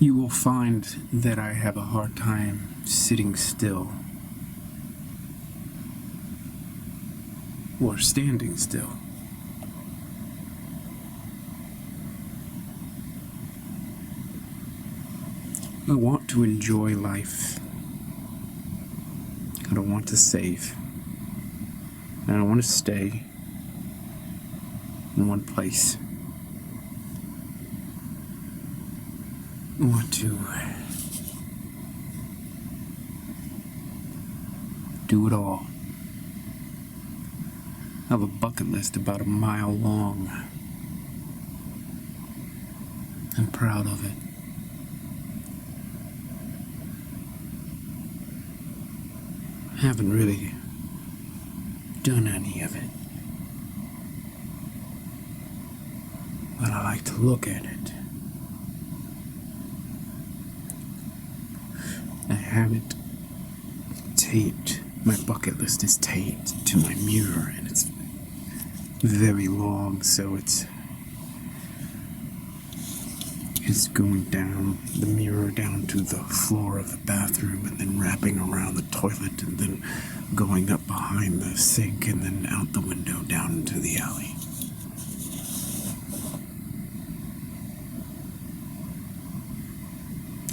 you will find that I have a hard time sitting still or standing still. I want to enjoy life. I don't want to save. I don't want to stay in one place. I want to do it all. I have a bucket list about a mile long. I'm proud of it. I haven't really done any of it, but I like to look at it. I have it taped. My bucket list is taped to my mirror, and it's very long, so it's going down the mirror down to the floor of the bathroom, and then wrapping around the toilet, and then going up behind the sink, and then out the window down into the alley.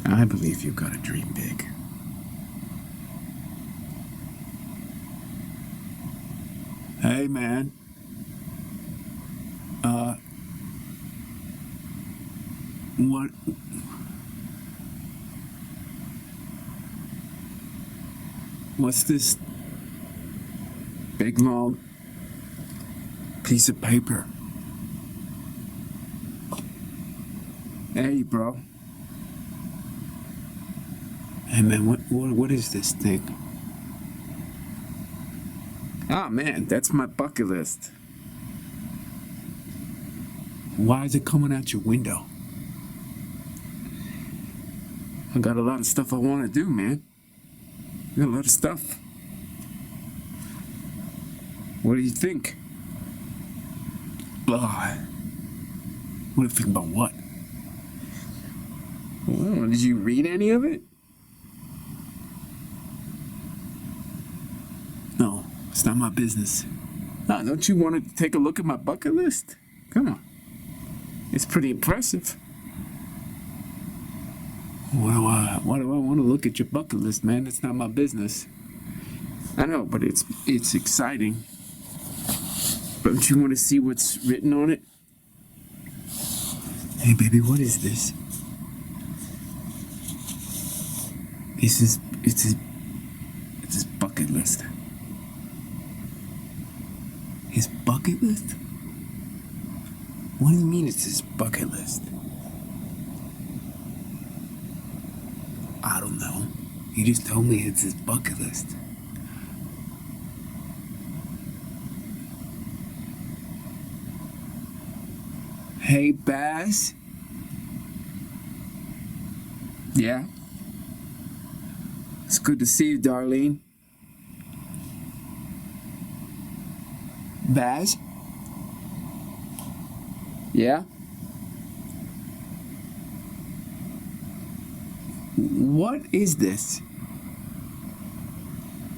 I believe you've got to dream big. Hey, man. What's this big long piece of paper? Hey, bro. Hey, man, what is this thing? Oh, man, that's my bucket list. Why is it coming out your window? I got a lot of stuff I want to do, man. I got a lot of stuff. What do you think? What do you think about what? Well, did you read any of it? No, it's not my business. Oh, don't you want to take a look at my bucket list? Come on. It's pretty impressive. Why do I want to look at your bucket list, man? It's not my business. I know, but it's exciting. Don't you want to see what's written on it? Hey, baby, what is this? It's his bucket list. His bucket list? What do you mean it's his bucket list? I don't know. He just told me it's his bucket list. Hey, Baz? Yeah? It's good to see you, Darlene. Baz? Yeah? What is this?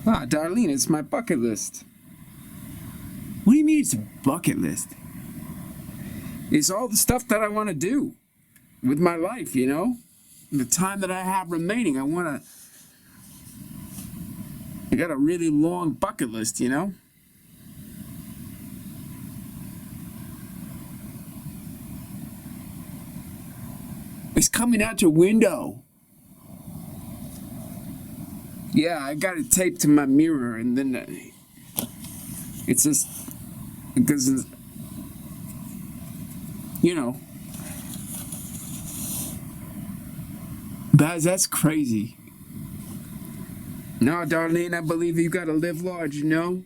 Ah, Darlene, it's my bucket list. What do you mean it's a bucket list? It's all the stuff that I want to do with my life, you know? The time that I have remaining, I got a really long bucket list, you know? It's coming out your window. Yeah, I got it taped to my mirror, and then it's just because, you know, that's crazy. No, Darlene, I believe you gotta live large, you know?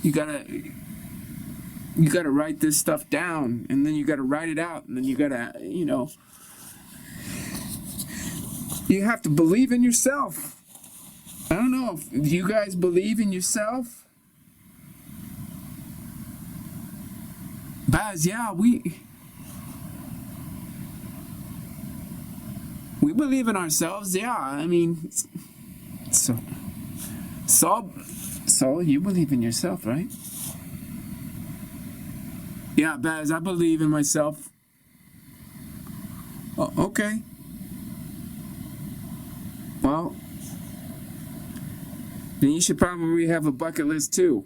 You gotta write this stuff down, and then you gotta write it out, and then you gotta, you know, you have to believe in yourself. I don't know if you guys believe in yourself. Baz, yeah, We believe in ourselves, yeah. I mean, so, you believe in yourself, right? Yeah, Baz, I believe in myself. Oh, okay. Well, then you should probably have a bucket list too.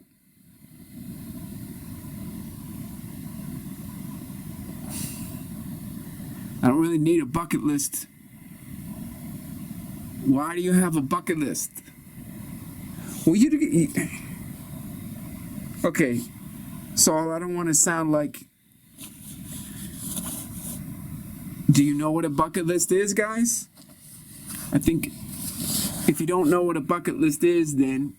I don't really need a bucket list. Why do you have a bucket list? Well, okay, so I don't want to sound like... Do you know what a bucket list is, guys? I think if you don't know what a bucket list is, then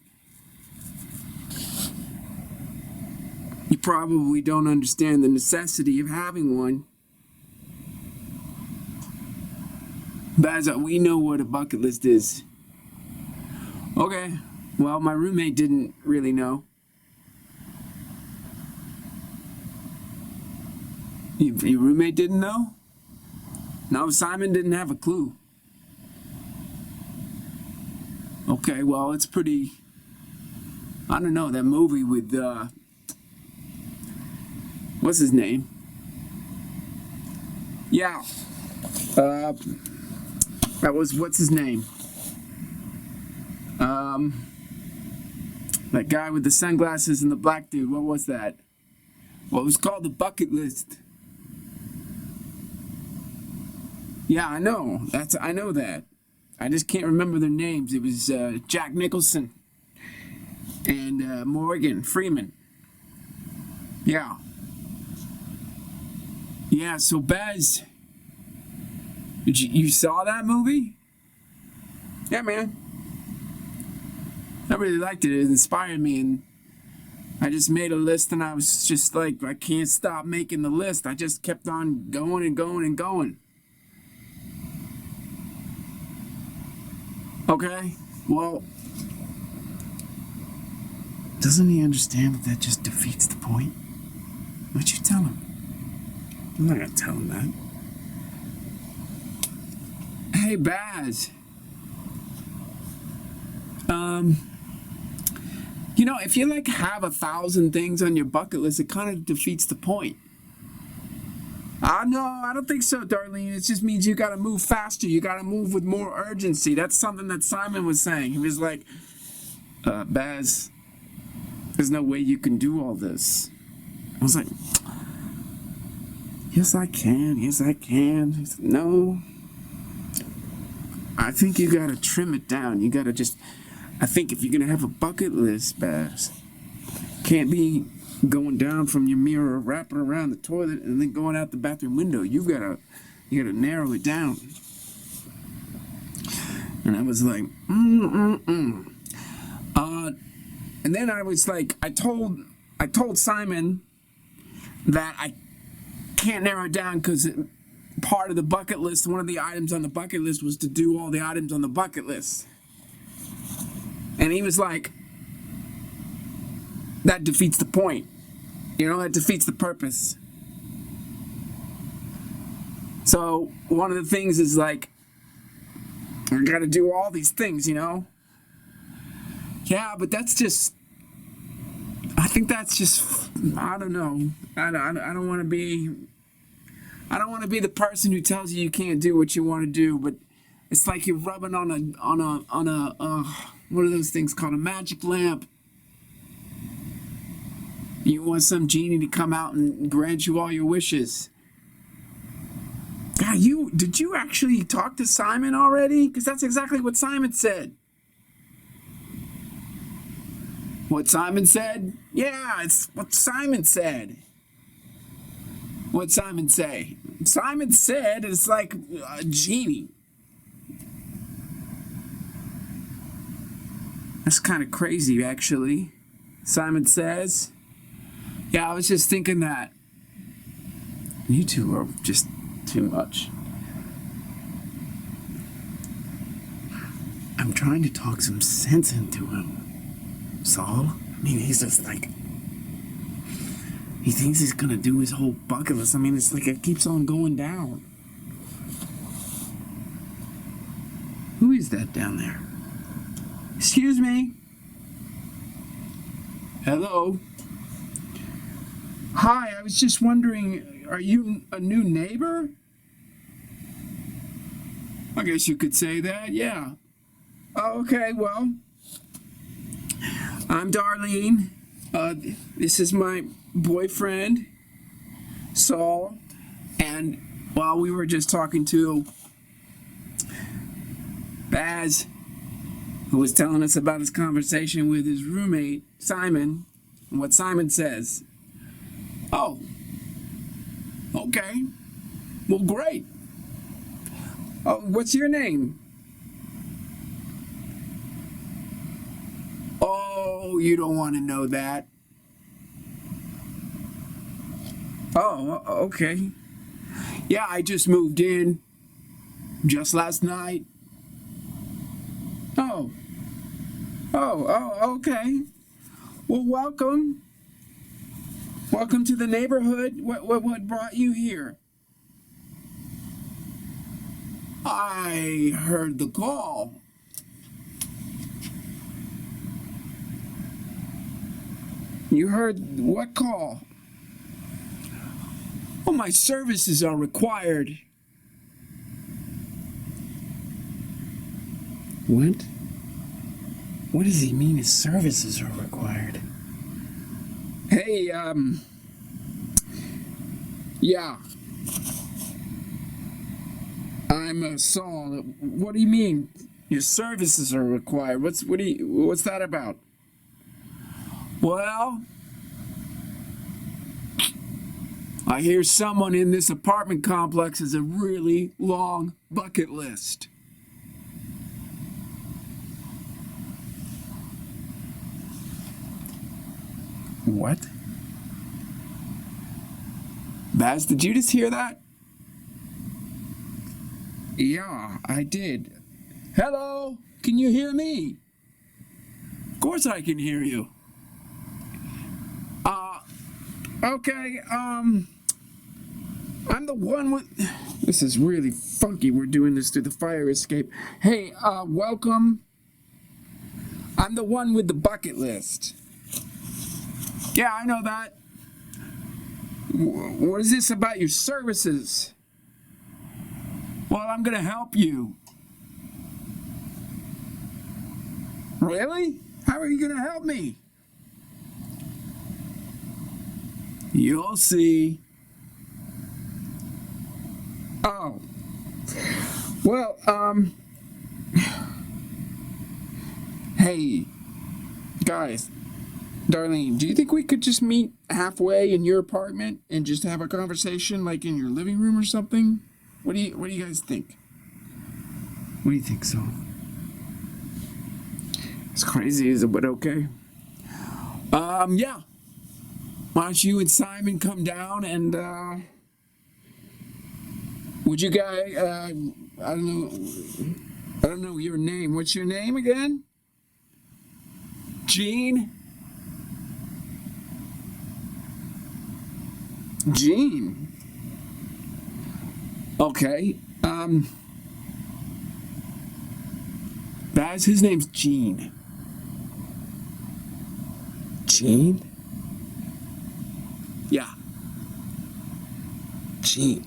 you probably don't understand the necessity of having one. Baz, we know what a bucket list is. Okay, well, my roommate didn't really know. Your roommate didn't know? No, Simon didn't have a clue. Okay, well, it's pretty... I don't know, that movie with, what's his name? Yeah. That was, what's his name? That guy with the sunglasses and the black dude, what was that? Well, it was called The Bucket List. Yeah, I know. I know that. I just can't remember their names. It was Jack Nicholson and Morgan Freeman. Yeah. Yeah, so Baz, you saw that movie? Yeah, man. I really liked it. It inspired me, and I just made a list, and I was just like, I can't stop making the list. I just kept on going and going and going. Okay, well, doesn't he understand that that just defeats the point? Why'd you tell him? I'm not gonna tell him that. Hey, Baz. You know, if you like have 1,000 things on your bucket list, it kind of defeats the point. No, I don't think so, Darlene. It just means you gotta move faster. You gotta move with more urgency. That's something that Simon was saying. He was like, Baz, there's no way you can do all this. I was like, yes, I can. Yes, I can. He said, no. I think you gotta trim it down. You gotta just... I think if you're gonna have a bucket list, Baz, can't be going down from your mirror, wrapping around the toilet, and then going out the bathroom window. You gotta narrow it down. And I was like, and then I was like, I told Simon that I can't narrow it down because part of the bucket list, one of the items on the bucket list was to do all the items on the bucket list. And he was like, that defeats the point. You know, that defeats the purpose. So one of the things is like, I gotta do all these things, you know? Yeah, but that's just, I think that's just, I don't know. I don't want to be the person who tells you can't do what you want to do, but it's like you're rubbing on a what are those things called? A magic lamp. You want some genie to come out and grant you all your wishes. God, did you actually talk to Simon already? Because that's exactly what Simon said. What Simon said? Yeah, it's what Simon said. What'd Simon say? Simon said it's like a genie. That's kind of crazy, actually. Simon says. Yeah, I was just thinking that. You two are just too much. I'm trying to talk some sense into him, Saul. I mean, he's just like... He thinks he's gonna do his whole bucket list. I mean, it's like it keeps on going down. is that down there? Excuse me? Hello? Hi, I was just wondering, are you a new neighbor? I guess you could say that, yeah. Oh, okay, well, I'm Darlene. This is my boyfriend, Saul, and while we were just talking to Baz, who was telling us about his conversation with his roommate, Simon, and what Simon says. Oh, okay. Well, great. Oh, what's your name? Oh, you don't want to know that. Oh, okay. Yeah, I just moved in just last night. Oh, okay. Well, welcome. Welcome to the neighborhood. What brought you here? I heard the call. You heard what call? Oh, my services are required. What? What does he mean his services are required? Hey, yeah. I'm Saul. What do you mean your services are required? What's that about? Well, I hear someone in this apartment complex has a really long bucket list. What? Baz, did you just hear that? Yeah, I did. Hello? Can you hear me? Of course I can hear you. Okay, I'm the one with... This is really funky. We're doing this through the fire escape. Hey, welcome. I'm the one with the bucket list. Yeah, I know that. What is this about your services? Well, I'm gonna help you. Really? How are you gonna help me? You'll see. Oh. Well, hey, guys. Darlene, do you think we could just meet halfway in your apartment and just have a conversation like in your living room or something? What do you guys think? What do you think, Saul? It's crazy, is it? But okay. Yeah. Why don't you and Simon come down and would you guys I don't know your name. What's your name again? Gene? Gene. Okay. Baz, his name's Gene. Gene? Yeah. Gene.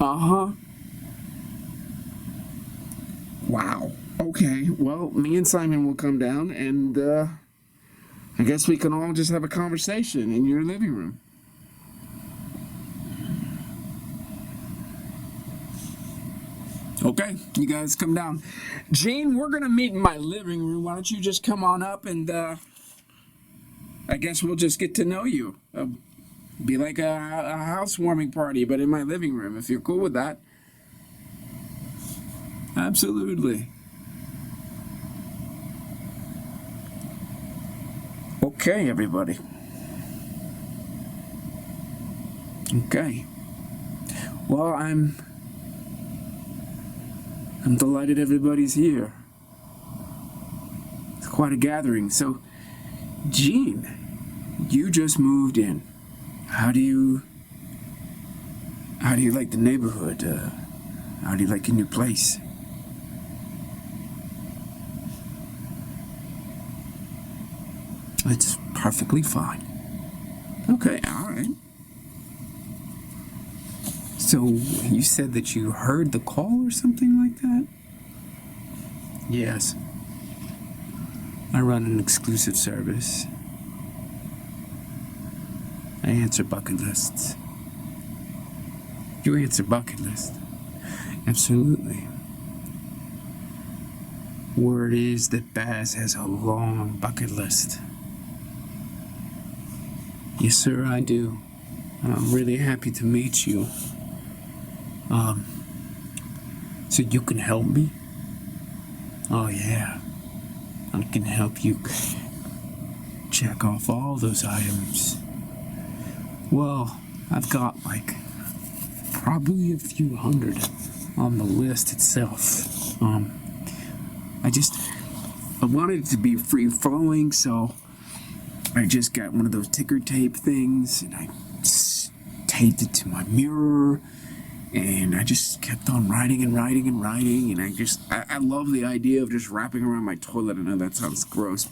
Uh-huh. Wow. Okay. Well, me and Simon will come down and I guess we can all just have a conversation in your living room. Okay, you guys come down. Gene, we're gonna meet in my living room. Why don't you just come on up and I guess we'll just get to know you. Be like a housewarming party, but in my living room, if you're cool with that. Absolutely. Okay, everybody. Okay. Well, I'm delighted everybody's here. It's quite a gathering. So, Gene, you just moved in. How do you like the neighborhood? How do you like your new place? It's perfectly fine. Okay, alright. So, you said that you heard the call or something like that? Yes. I run an exclusive service. I answer bucket lists. You answer bucket lists? Absolutely. Word is that Baz has a long bucket list. Yes, sir, I do. I'm really happy to meet you. So you can help me? Oh, yeah. I can help you check off all those items. Well, I've got, probably a few hundred on the list itself. I wanted it to be free-flowing, so I just got one of those ticker tape things, and I taped it to my mirror, and I just kept on writing, and I love the idea of just wrapping around my toilet. I know that sounds gross,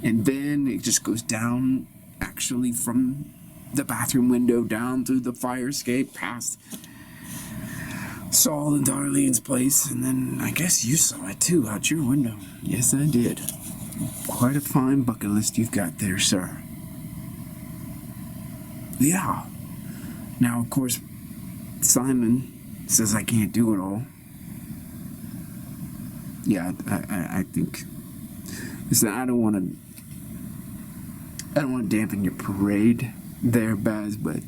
and then it just goes down, actually, from the bathroom window down through the fire escape, past Saul and Darlene's place, and then I guess you saw it too, out your window. Yes, I did. Quite a fine bucket list you've got there, sir. Yeah. Now, of course, Simon says I can't do it all. Yeah, I think... Listen, I don't want to dampen your parade there, Baz, but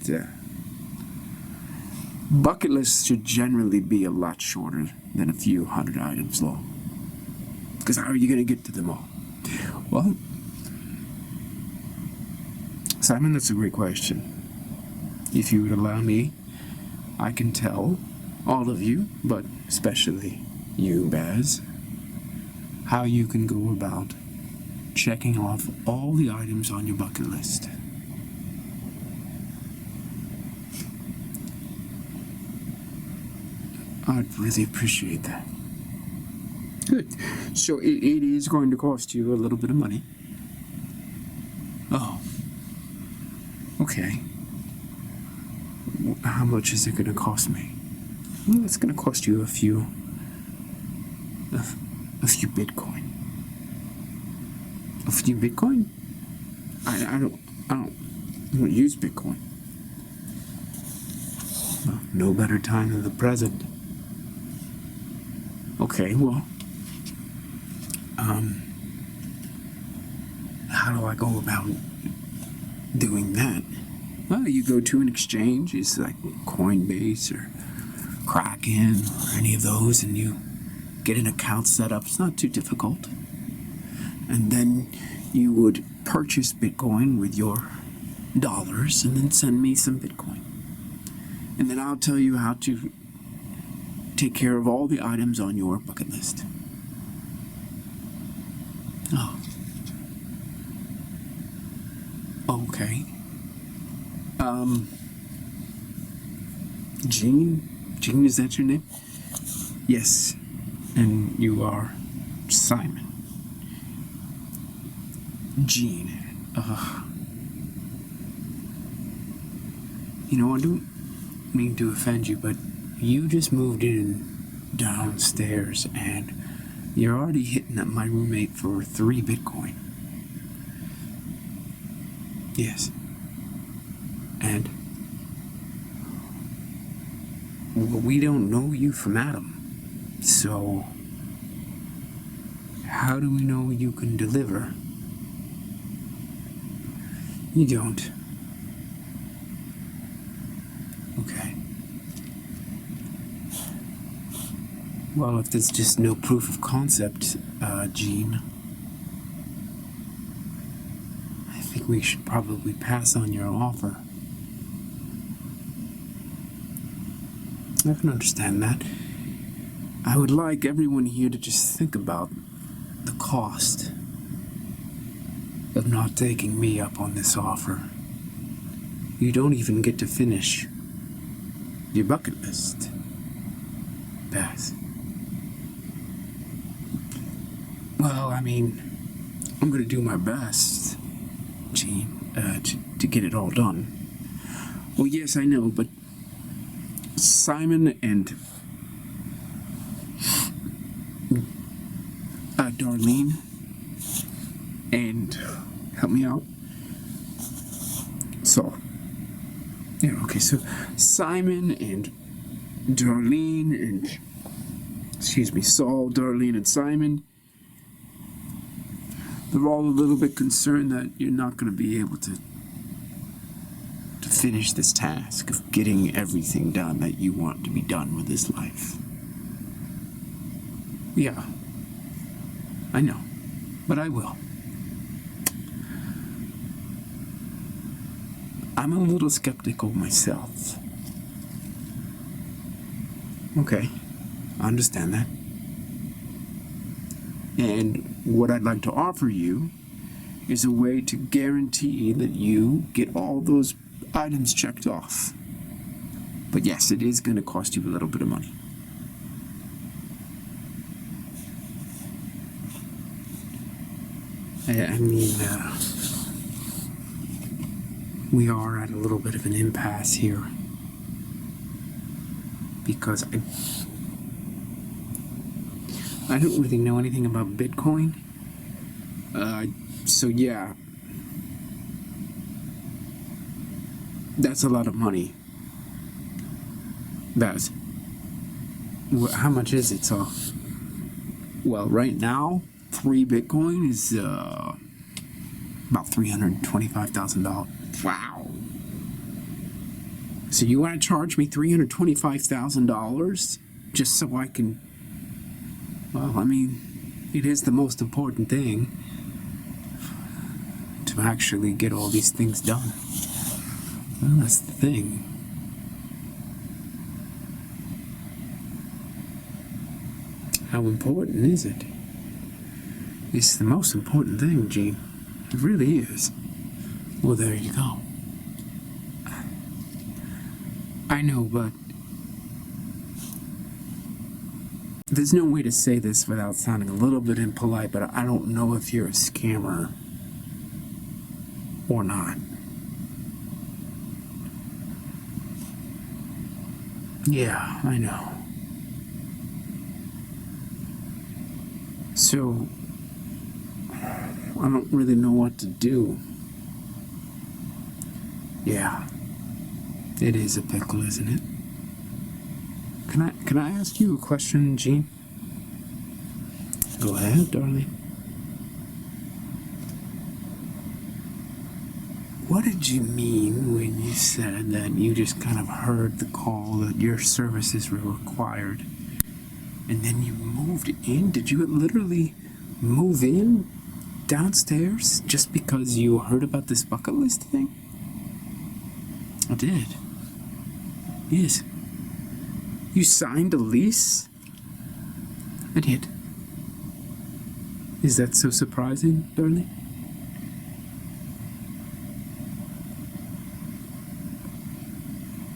bucket lists should generally be a lot shorter than a few hundred items long. Because how are you going to get to them all? Well, Simon, that's a great question. If you would allow me, I can tell all of you, but especially you, Baz, how you can go about checking off all the items on your bucket list. I'd really appreciate that. Good. So it is going to cost you a little bit of money. Oh. Okay. How much is it going to cost me? Well, it's going to cost you a few Bitcoin. A few Bitcoin? I don't use Bitcoin. Well, no better time than the present. Okay, well, how do I go about doing that? Well, you go to an exchange, it's like Coinbase or Kraken or any of those, and you get an account set up. It's not too difficult. And then you would purchase Bitcoin with your dollars and then send me some Bitcoin. And then I'll tell you how to take care of all the items on your bucket list. Oh. Okay. Gene? Gene, is that your name? Yes. And you are Simon. Gene. You know, I don't mean to offend you, but you just moved in downstairs and you're already hitting up my roommate for 3 Bitcoin. Yes. And well, we don't know you from Adam, so how do we know you can deliver? You don't. Okay. Well, if there's just no proof of concept, Gene, I think we should probably pass on your offer. I can understand that. I would like everyone here to just think about the cost of not taking me up on this offer. You don't even get to finish your bucket list. Baz. Well, I mean, I'm gonna do my best. Gene, to get it all done. Well, yes, I know, but Simon and Darlene and help me out. So, yeah, okay, so Simon and Darlene and, Saul, Darlene, and Simon, they're all a little bit concerned that you're not going to be able to finish this task of getting everything done that you want to be done with this life. Yeah, I know, but I will. I'm a little skeptical myself. Okay, I understand that. And what I'd like to offer you is a way to guarantee that you get all those items checked off. But yes, it is going to cost you a little bit of money. I mean, we are at a little bit of an impasse here. Because I don't really know anything about Bitcoin. So yeah. That's a lot of money. How much is it? So, well, right now, 3 Bitcoin is about $325,000. Wow. So you want to charge me $325,000 just so I can... Well, I mean, it is the most important thing to actually get all these things done. Well, that's the thing. How important is it? It's the most important thing, Gene. It really is. Well, there you go. I know, but there's no way to say this without sounding a little bit impolite, but I don't know if you're a scammer or not. Yeah, I know. So, I don't really know what to do. Yeah. It is a pickle, isn't it? Can I ask you a question, Gene? Go ahead, darling. What did you mean when you said that you just kind of heard the call that your services were required and then you moved in? Did you literally move in downstairs just because you heard about this bucket list thing? I did. Yes. You signed a lease? I did. Is that so surprising, darling?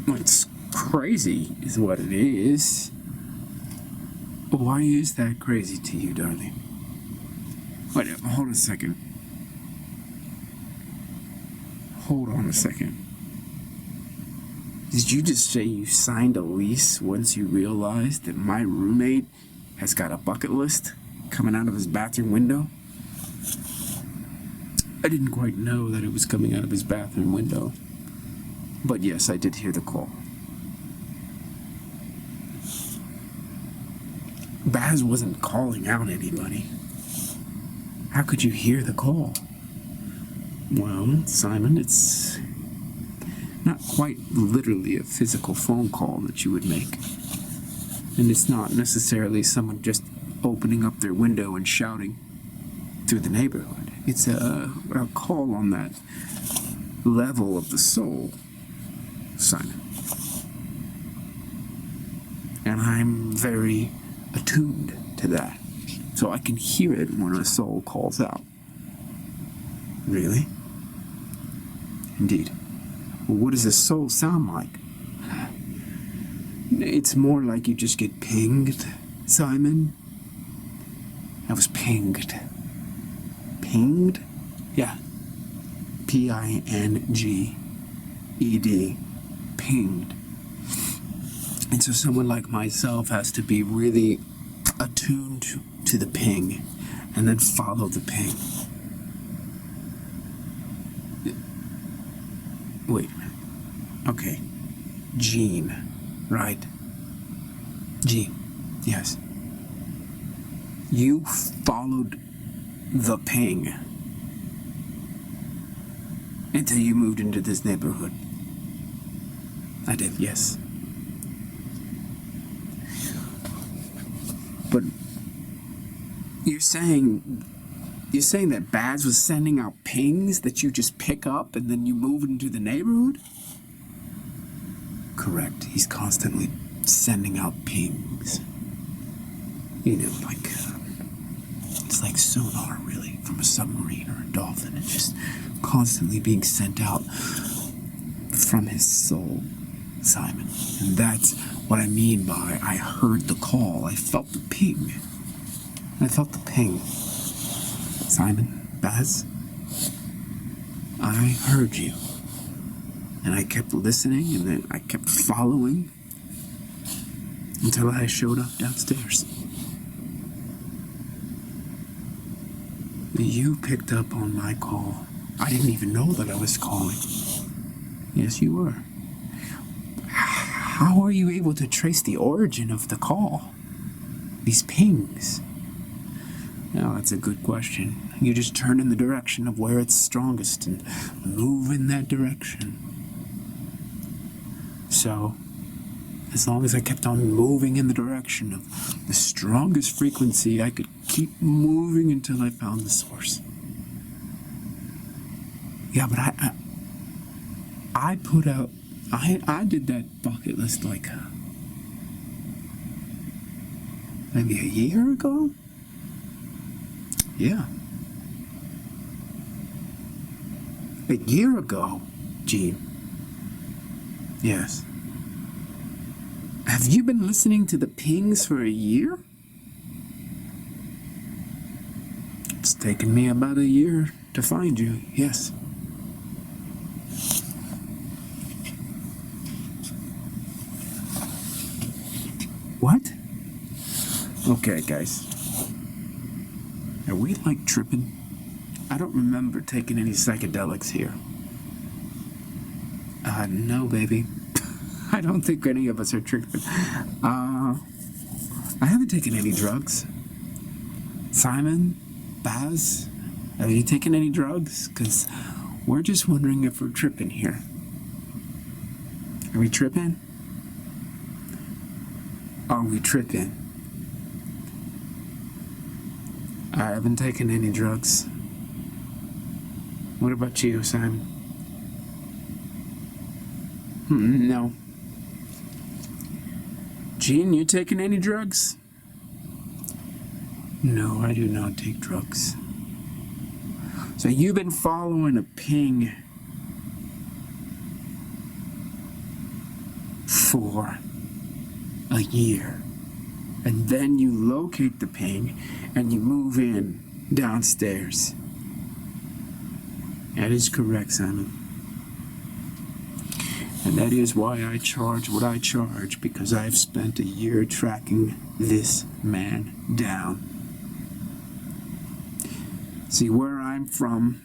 Well, it's crazy, is what it is. Why is that crazy to you, darling? Wait, hold a second. Hold on a second. Did you just say you signed a lease once you realized that my roommate has got a bucket list coming out of his bathroom window? I didn't quite know that it was coming out of his bathroom window. But yes, I did hear the call. Baz wasn't calling out anybody. How could you hear the call? Well, Simon, it's not quite literally a physical phone call that you would make. And it's not necessarily someone just opening up their window and shouting through the neighborhood. It's a call on that level of the soul, Simon. And I'm very attuned to that. So I can hear it when a soul calls out. Really? Indeed. Well, what does a soul sound like? It's more like you just get pinged, Simon. I was pinged. Pinged? Yeah. P-I-N-G-E-D, pinged. And so someone like myself has to be really attuned to the ping and then follow the ping. Wait a minute. Okay. Gene, right? Gene, yes. You followed the ping until you moved into this neighborhood. I did, yes. But you're saying that Baz was sending out pings that you just pick up and then you move into the neighborhood? Correct. He's constantly sending out pings. You know, like it's like sonar, really, from a submarine or a dolphin. It's just constantly being sent out from his soul, Simon. And that's what I mean by I heard the call. I felt the ping. I felt the ping. Simon, Baz, I heard you. And I kept listening, and then I kept following until I showed up downstairs. You picked up on my call. I didn't even know that I was calling. Yes, you were. How are you able to trace the origin of the call? These pings? Now, that's a good question. You just turn in the direction of where it's strongest and move in that direction. So, as long as I kept on moving in the direction of the strongest frequency, I could keep moving until I found the source. Yeah, but I did that bucket list like maybe a year ago? Yeah. A year ago, Gene. Yes. Have you been listening to the pings for a year? It's taken me about a year to find you, yes. What? Okay, guys. Are we, like, tripping? I don't remember taking any psychedelics here. No, baby. I don't think any of us are tripping. I haven't taken any drugs. Simon? Baz? Have you taken any drugs? Because we're just wondering if we're tripping here. Are we tripping? Are we tripping? I haven't taken any drugs. What about you, Simon? No. Gene, you taking any drugs? No, I do not take drugs. So you've been following a ping for a year. And then you locate the ping and you move in downstairs. That is correct, Simon. And that is why I charge what I charge, because I've spent a year tracking this man down. See, where I'm from,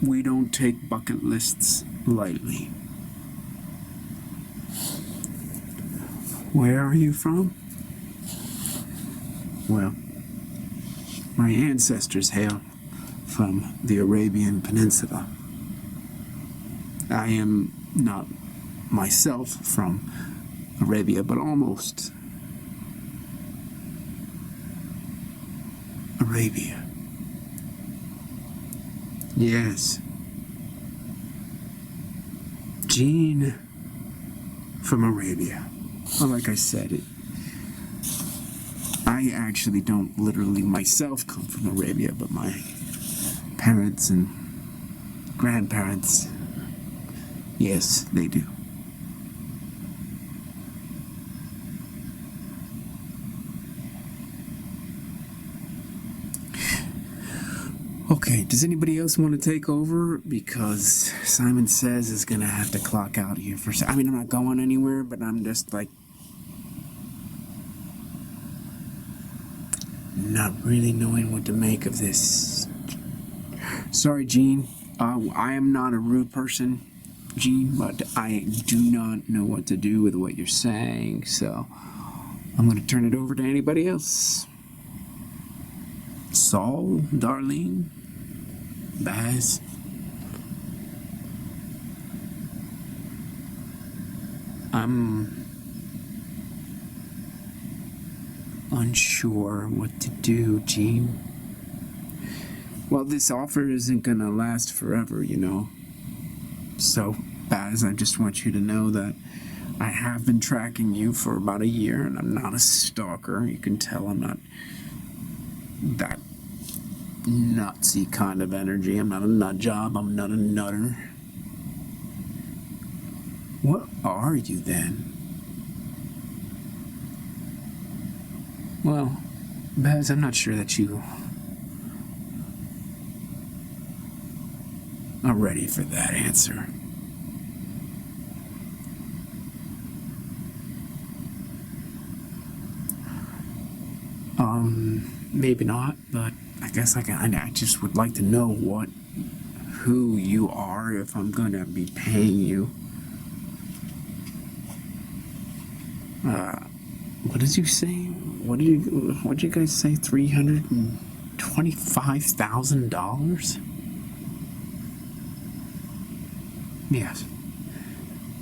we don't take bucket lists lightly. Where are you from? Well, my ancestors hail from the Arabian Peninsula. I am not myself from Arabia, but almost. Arabia. Yes. Gene from Arabia. Well, like I said, I actually don't literally myself come from Arabia, but my parents and grandparents, yes, they do. Okay, does anybody else want to take over? Because Simon Says is gonna have to clock out here for I mean, I'm not going anywhere, but I'm just like not really knowing what to make of this. Sorry, Gene. I am not a rude person, Gene, but I do not know what to do with what you're saying, so I'm going to turn it over to anybody else. Saul, Darlene, Baz. I'm unsure what to do, Gene. Well, this offer isn't gonna last forever, you know. So, Baz, I just want you to know that I have been tracking you for about a year, and I'm not a stalker. You can tell I'm not that nutsy kind of energy. I'm not a nut job. I'm not a nutter. What are you then? Well, Baz, I'm not sure that you are ready for that answer. Maybe not, but I guess I just would like to know who you are if I'm gonna be paying you. What did you say? What did you guys say? $325,000? Yes.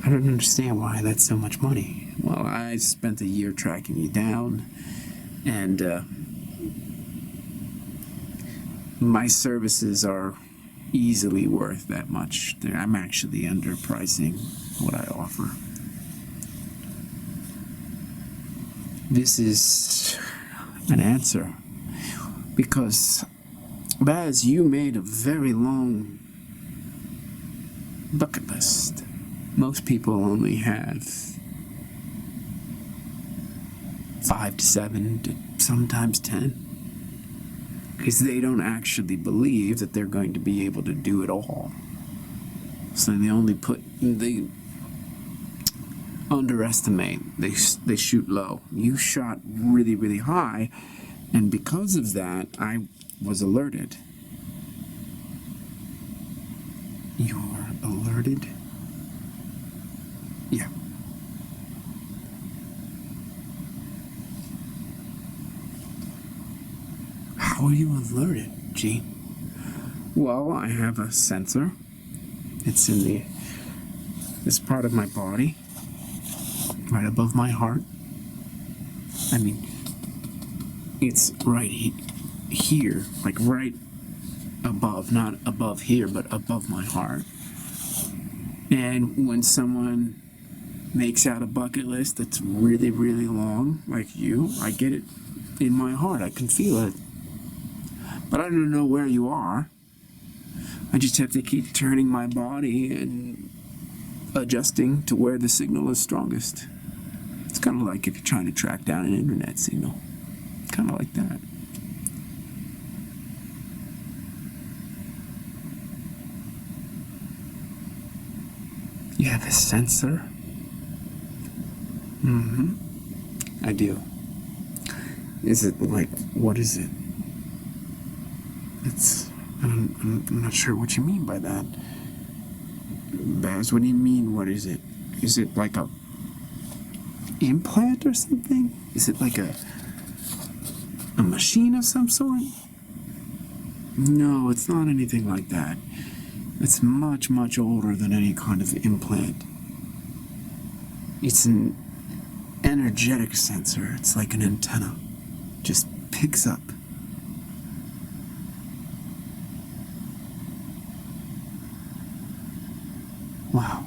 I don't understand why that's so much money. Well, I spent a year tracking you down, and my services are easily worth that much. I'm actually underpricing what I offer. This is an answer because, Baz, you made a very long bucket list. Most people only have 5 to 7 to sometimes 10, because they don't actually believe that they're going to be able to do it all. So they underestimate, they shoot low. You shot really, really high, and because of that, I was alerted. You were alerted? Yeah. How are you alerted, Gene? Well, I have a sensor. It's in this part of my body, right above my heart. I mean, it's right here, like right above, not above here, but above my heart. And when someone makes out a bucket list that's really, really long, like you, I get it in my heart. I can feel it. But I don't know where you are. I just have to keep turning my body and adjusting to where the signal is strongest. It's kind of like if you're trying to track down an internet signal. Kind of like that. You have a sensor? Mm-hmm. I do. Is it like, what is it? I'm not sure what you mean by that. Baz, what do you mean, what is it? Is it like a implant or something? Is it like a machine of some sort? No, it's not anything like that. It's much, much older than any kind of implant. It's an energetic sensor. It's like an antenna. Just picks up. Wow.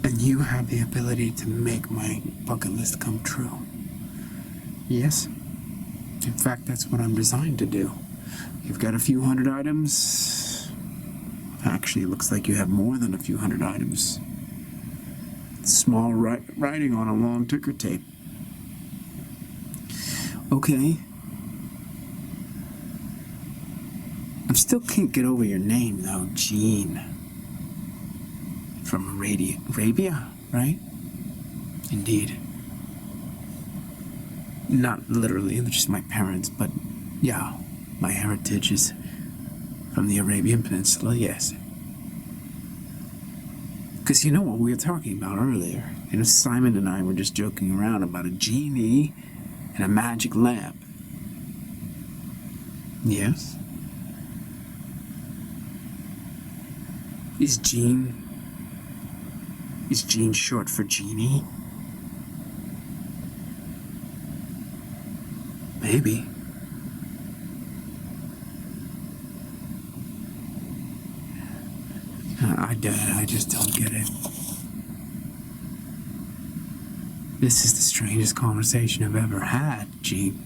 And you have the ability to make my bucket list come true. Yes. In fact, that's what I'm designed to do. You've got a few hundred items. Actually, it looks like you have more than a few hundred items. Small writing on a long ticker tape. Okay. I still can't get over your name, though, Gene. From Arabia, right? Indeed. Not literally, they're just my parents, but yeah, my heritage is from the Arabian Peninsula, yes. Because you know what we were talking about earlier? You know, Simon and I were just joking around about a genie and a magic lamp. Yes? Is Gene short for genie? Maybe. I just don't get it. This is the strangest conversation I've ever had, Gene.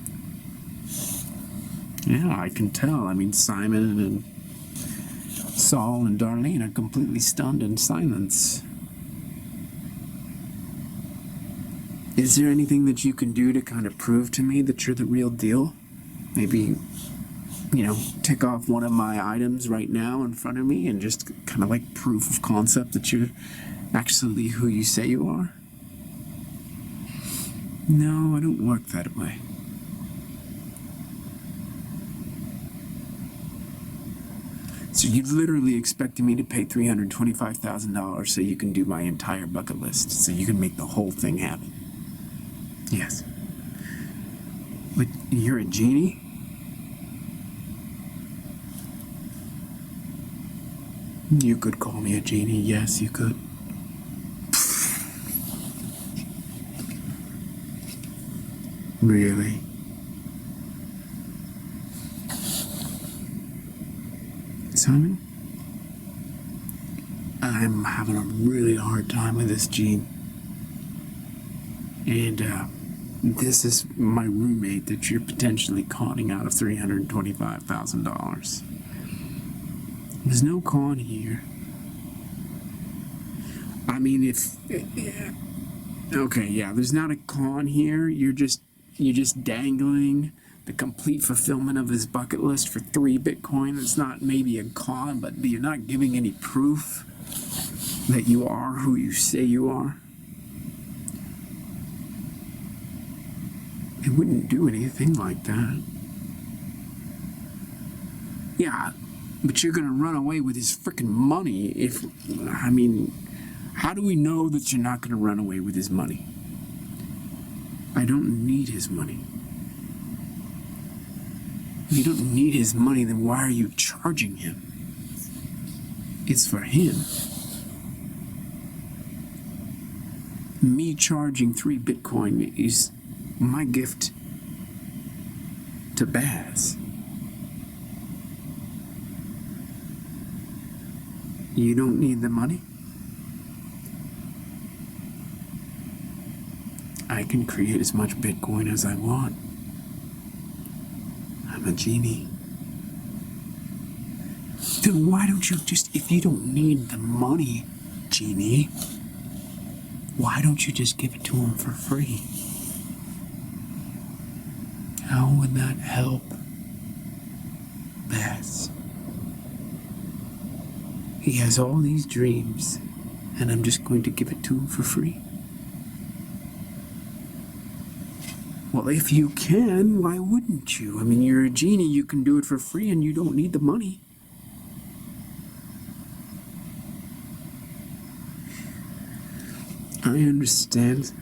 Yeah, I can tell. I mean, Simon and Saul and Darlene are completely stunned in silence. Is there anything that you can do to kind of prove to me that you're the real deal? Maybe, tick off one of my items right now in front of me and just kind of like proof of concept that you're actually who you say you are? No, I don't work that way. So you literally expected me to pay $325,000 so you can do my entire bucket list, so you can make the whole thing happen? Yes. But you're a genie? You could call me a genie, yes, you could. Really? Simon? I'm having a really hard time with this, Gene. And, this is my roommate that you're potentially conning out of $325,000. There's no con here. I mean, there's not a con here. You're just dangling the complete fulfillment of his bucket list for 3 Bitcoin. It's not maybe a con, but you're not giving any proof that you are who you say you are. It wouldn't do anything like that. Yeah, but you're gonna run away with his frickin' money how do we know that you're not gonna run away with his money? I don't need his money. If you don't need his money, then why are you charging him? It's for him. Me charging 3 Bitcoin is my gift to Baz. You don't need the money? I can create as much Bitcoin as I want. I'm a genie. Then why don't you if you don't need the money, genie, why don't you just give it to him for free? How would that help Baz? He has all these dreams, and I'm just going to give it to him for free. Well, if you can, why wouldn't you? I mean, you're a genie, you can do it for free, and you don't need the money. I understand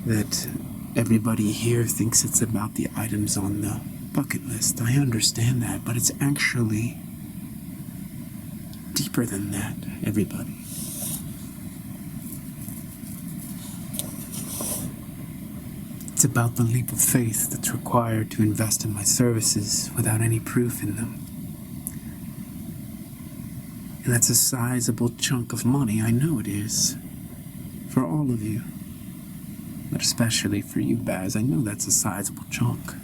that everybody here thinks it's about the items on the bucket list. I understand that, but it's actually deeper than that, everybody. It's about the leap of faith that's required to invest in my services without any proof in them. And that's a sizable chunk of money, I know it is. For all of you. But especially for you, Baz, I know that's a sizable chunk.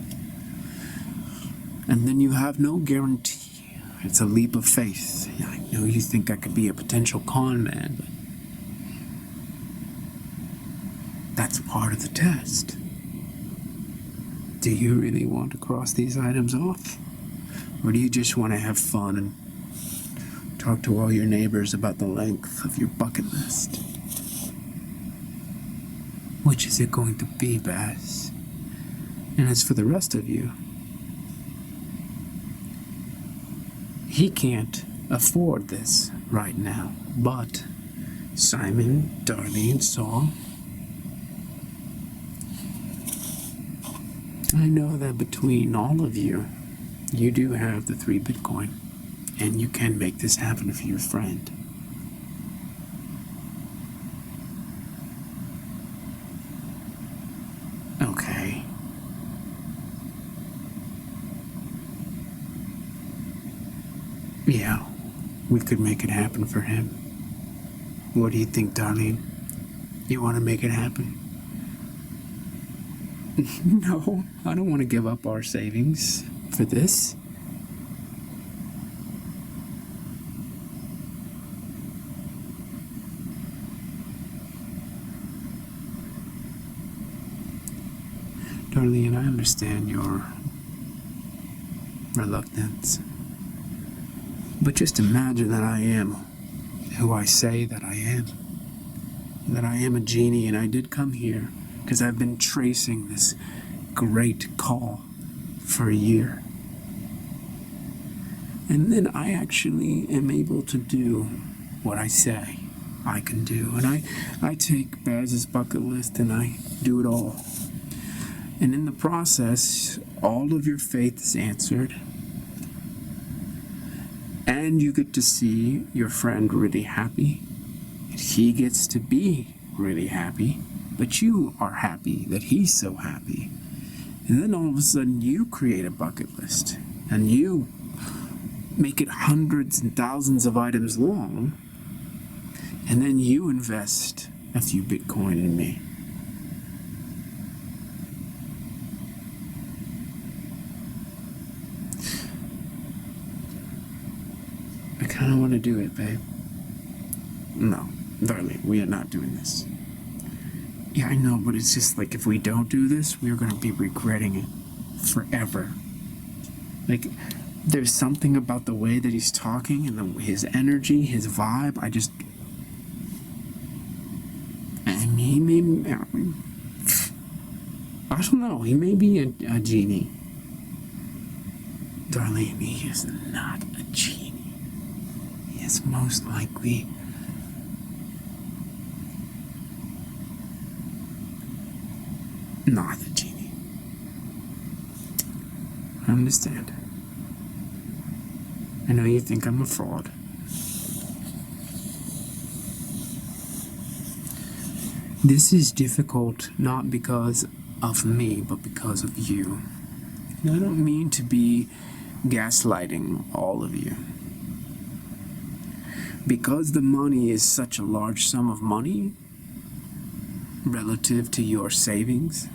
And then you have no guarantee. It's a leap of faith. I know you think I could be a potential con man, but that's part of the test. Do you really want to cross these items off? Or do you just want to have fun and talk to all your neighbors about the length of your bucket list? Which is it going to be, Baz? And as for the rest of you, he can't afford this right now, but Simon, Darlene, Saul, I know that between all of you, you do have the 3 Bitcoin, and you can make this happen for your friend. Okay. Yeah, we could make it happen for him. What do you think, Darlene? You want to make it happen? No, I don't want to give up our savings for this. Darlene, I understand your reluctance. But just imagine that I am who I say that I am. That I am a genie, and I did come here because I've been tracing this great call for a year. And then I actually am able to do what I say I can do. And I take Baz's bucket list and I do it all. And in the process, all of your faith is answered. And you get to see your friend really happy. And he gets to be really happy. But you are happy that he's so happy. And then all of a sudden you create a bucket list. And you make it hundreds and thousands of items long. And then you invest a few Bitcoin in me. I kind of want to do it, babe. No, darling, we are not doing this. Yeah, I know, but it's just like if we don't do this, we're going to be regretting it forever. Like, there's something about the way that he's talking and his energy, his vibe. I don't know, he may be a genie. Darlene, he is not a genie. He is most likely not a genie. I understand. I know you think I'm a fraud. This is difficult not because of me, but because of you. And I don't mean to be gaslighting all of you. Because the money is such a large sum of money relative to your savings,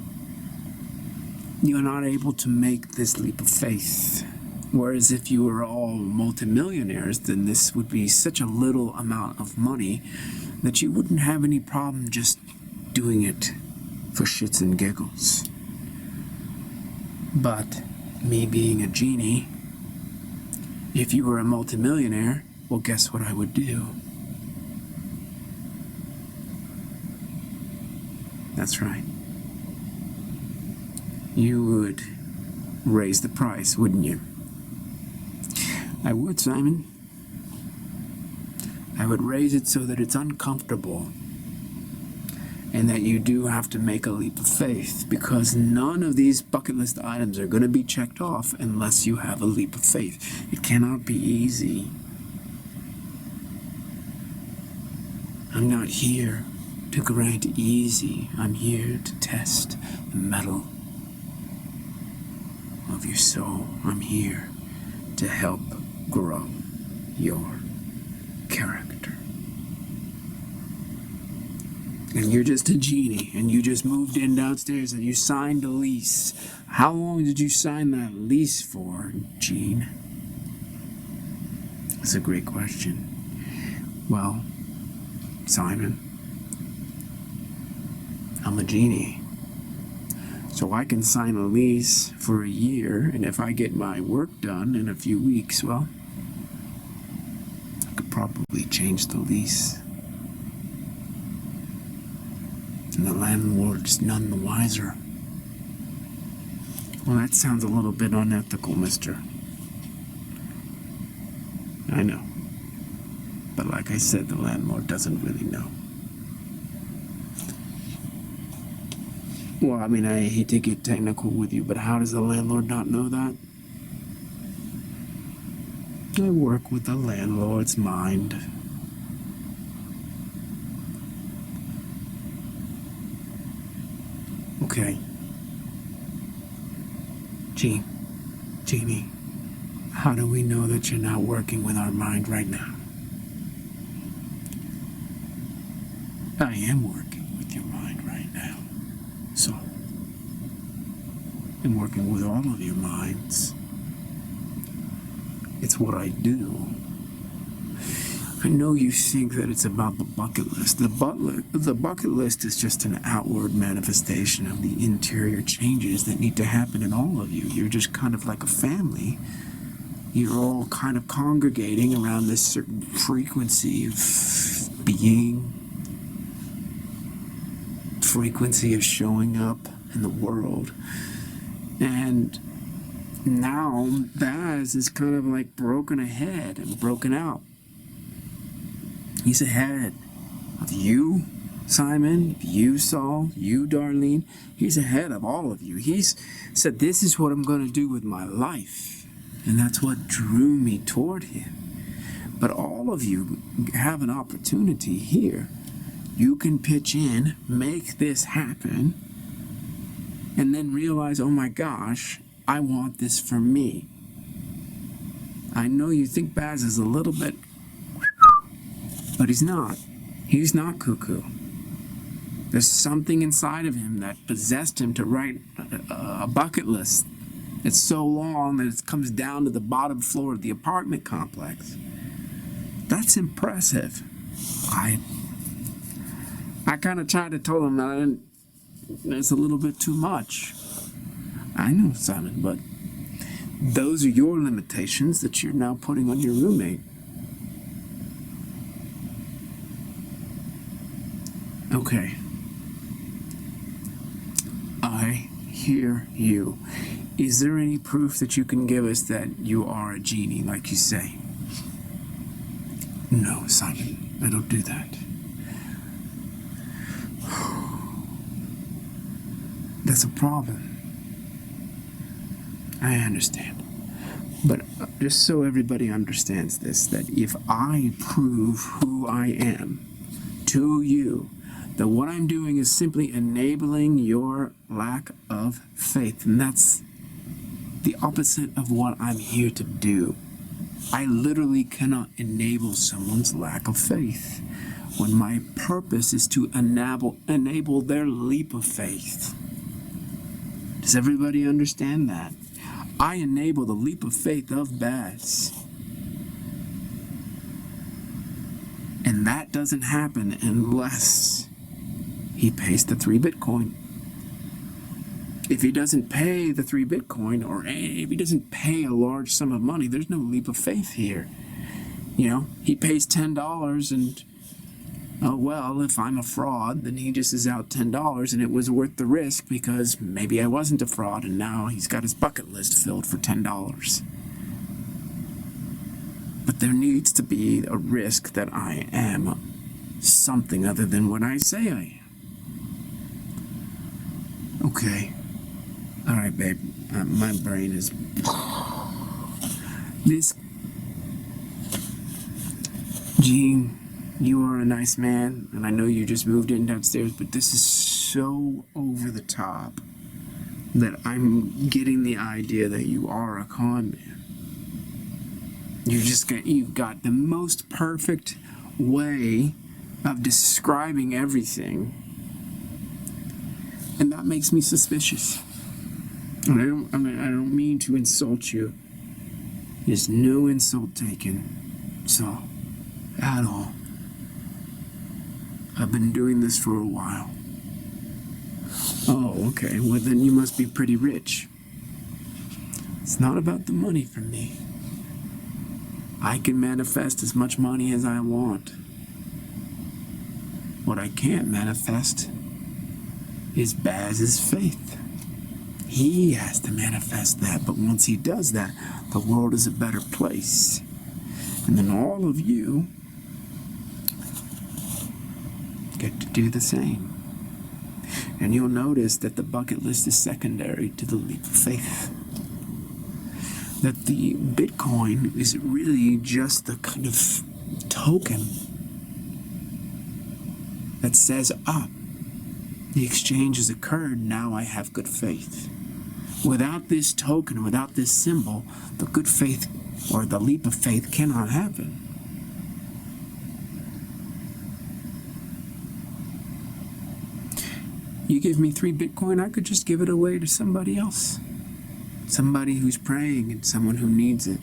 you're not able to make this leap of faith. Whereas if you were all multimillionaires, then this would be such a little amount of money that you wouldn't have any problem just doing it for shits and giggles. But me being a genie, if you were a multimillionaire, well, guess what I would do? That's right. You would raise the price, wouldn't you? I would, Simon. I would raise it so that it's uncomfortable and that you do have to make a leap of faith, because none of these bucket list items are going to be checked off unless you have a leap of faith. It cannot be easy. I'm not here to grant easy. I'm here to test the mettle of your soul. I'm here to help grow your character. And you're just a genie, and you just moved in downstairs and you signed a lease. How long did you sign that lease for, Gene? That's a great question. Well, Simon, I'm a genie. So I can sign a lease for a year, and if I get my work done in a few weeks, well, I could probably change the lease. And the landlord's none the wiser. Well, that sounds a little bit unethical, mister. I know. But like I said, the landlord doesn't really know. Well, I mean, I hate to get technical with you, but how does the landlord not know that? I work with the landlord's mind. Okay. Genie, how do we know that you're not working with our mind right now? I am working with your mind right now. So, I'm working with all of your minds. It's what I do. I know you think that it's about the bucket list. The bucket list is just an outward manifestation of the interior changes that need to happen in all of you. You're just kind of like a family. You're all kind of congregating around this certain frequency of being, frequency of showing up in the world. And now Baz is kind of like broken ahead and broken out. He's ahead of you, Simon, you, Saul, you, Darlene. He's ahead of all of you. He's said, this is what I'm going to do with my life. And that's what drew me toward him. But all of you have an opportunity here. You can pitch in, make this happen, and then realize, oh my gosh, I want this for me. I know you think Baz is a little bit, but he's not. He's not cuckoo. There's something inside of him that possessed him to write a bucket list. It's so long that it comes down to the bottom floor of the apartment complex. That's impressive. I kind of tried to tell him that it's a little bit too much. I know, Simon, but those are your limitations that you're now putting on your roommate. Okay. I hear you. Is there any proof that you can give us that you are a genie, like you say? No, Simon, I don't do that. That's a problem. I understand. But just so everybody understands this, that if I prove who I am to you, that what I'm doing is simply enabling your lack of faith. And that's the opposite of what I'm here to do. I literally cannot enable someone's lack of faith when my purpose is to enable their leap of faith. Does everybody understand that? I enable the leap of faith of Baz. And that doesn't happen unless he pays the 3 Bitcoin. If he doesn't pay the 3 Bitcoin, or if he doesn't pay a large sum of money, there's no leap of faith here. You know, he pays $10 and, oh well, if I'm a fraud, then he just is out $10 and it was worth the risk because maybe I wasn't a fraud and now he's got his bucket list filled for $10. But there needs to be a risk that I am something other than what I say I am. Okay. All right, babe. My brain is... Gene, you are a nice man, and I know you just moved in downstairs, but this is so over the top that I'm getting the idea that you are a con man. You've got the most perfect way of describing everything, and that makes me suspicious. And I don't mean to insult you. There's no insult taken. So, at all. I've been doing this for a while. Oh, okay. Well, then you must be pretty rich. It's not about the money for me. I can manifest as much money as I want. What I can't manifest is Baz's faith. He has to manifest that, but once he does that, the world is a better place. And then all of you get to do the same. And you'll notice that the bucket list is secondary to the leap of faith. That the Bitcoin is really just the kind of token that says, the exchange has occurred, now I have good faith. Without this token, without this symbol, the good faith or the leap of faith cannot happen. You give me 3 Bitcoin, I could just give it away to somebody else. Somebody who's praying and someone who needs it.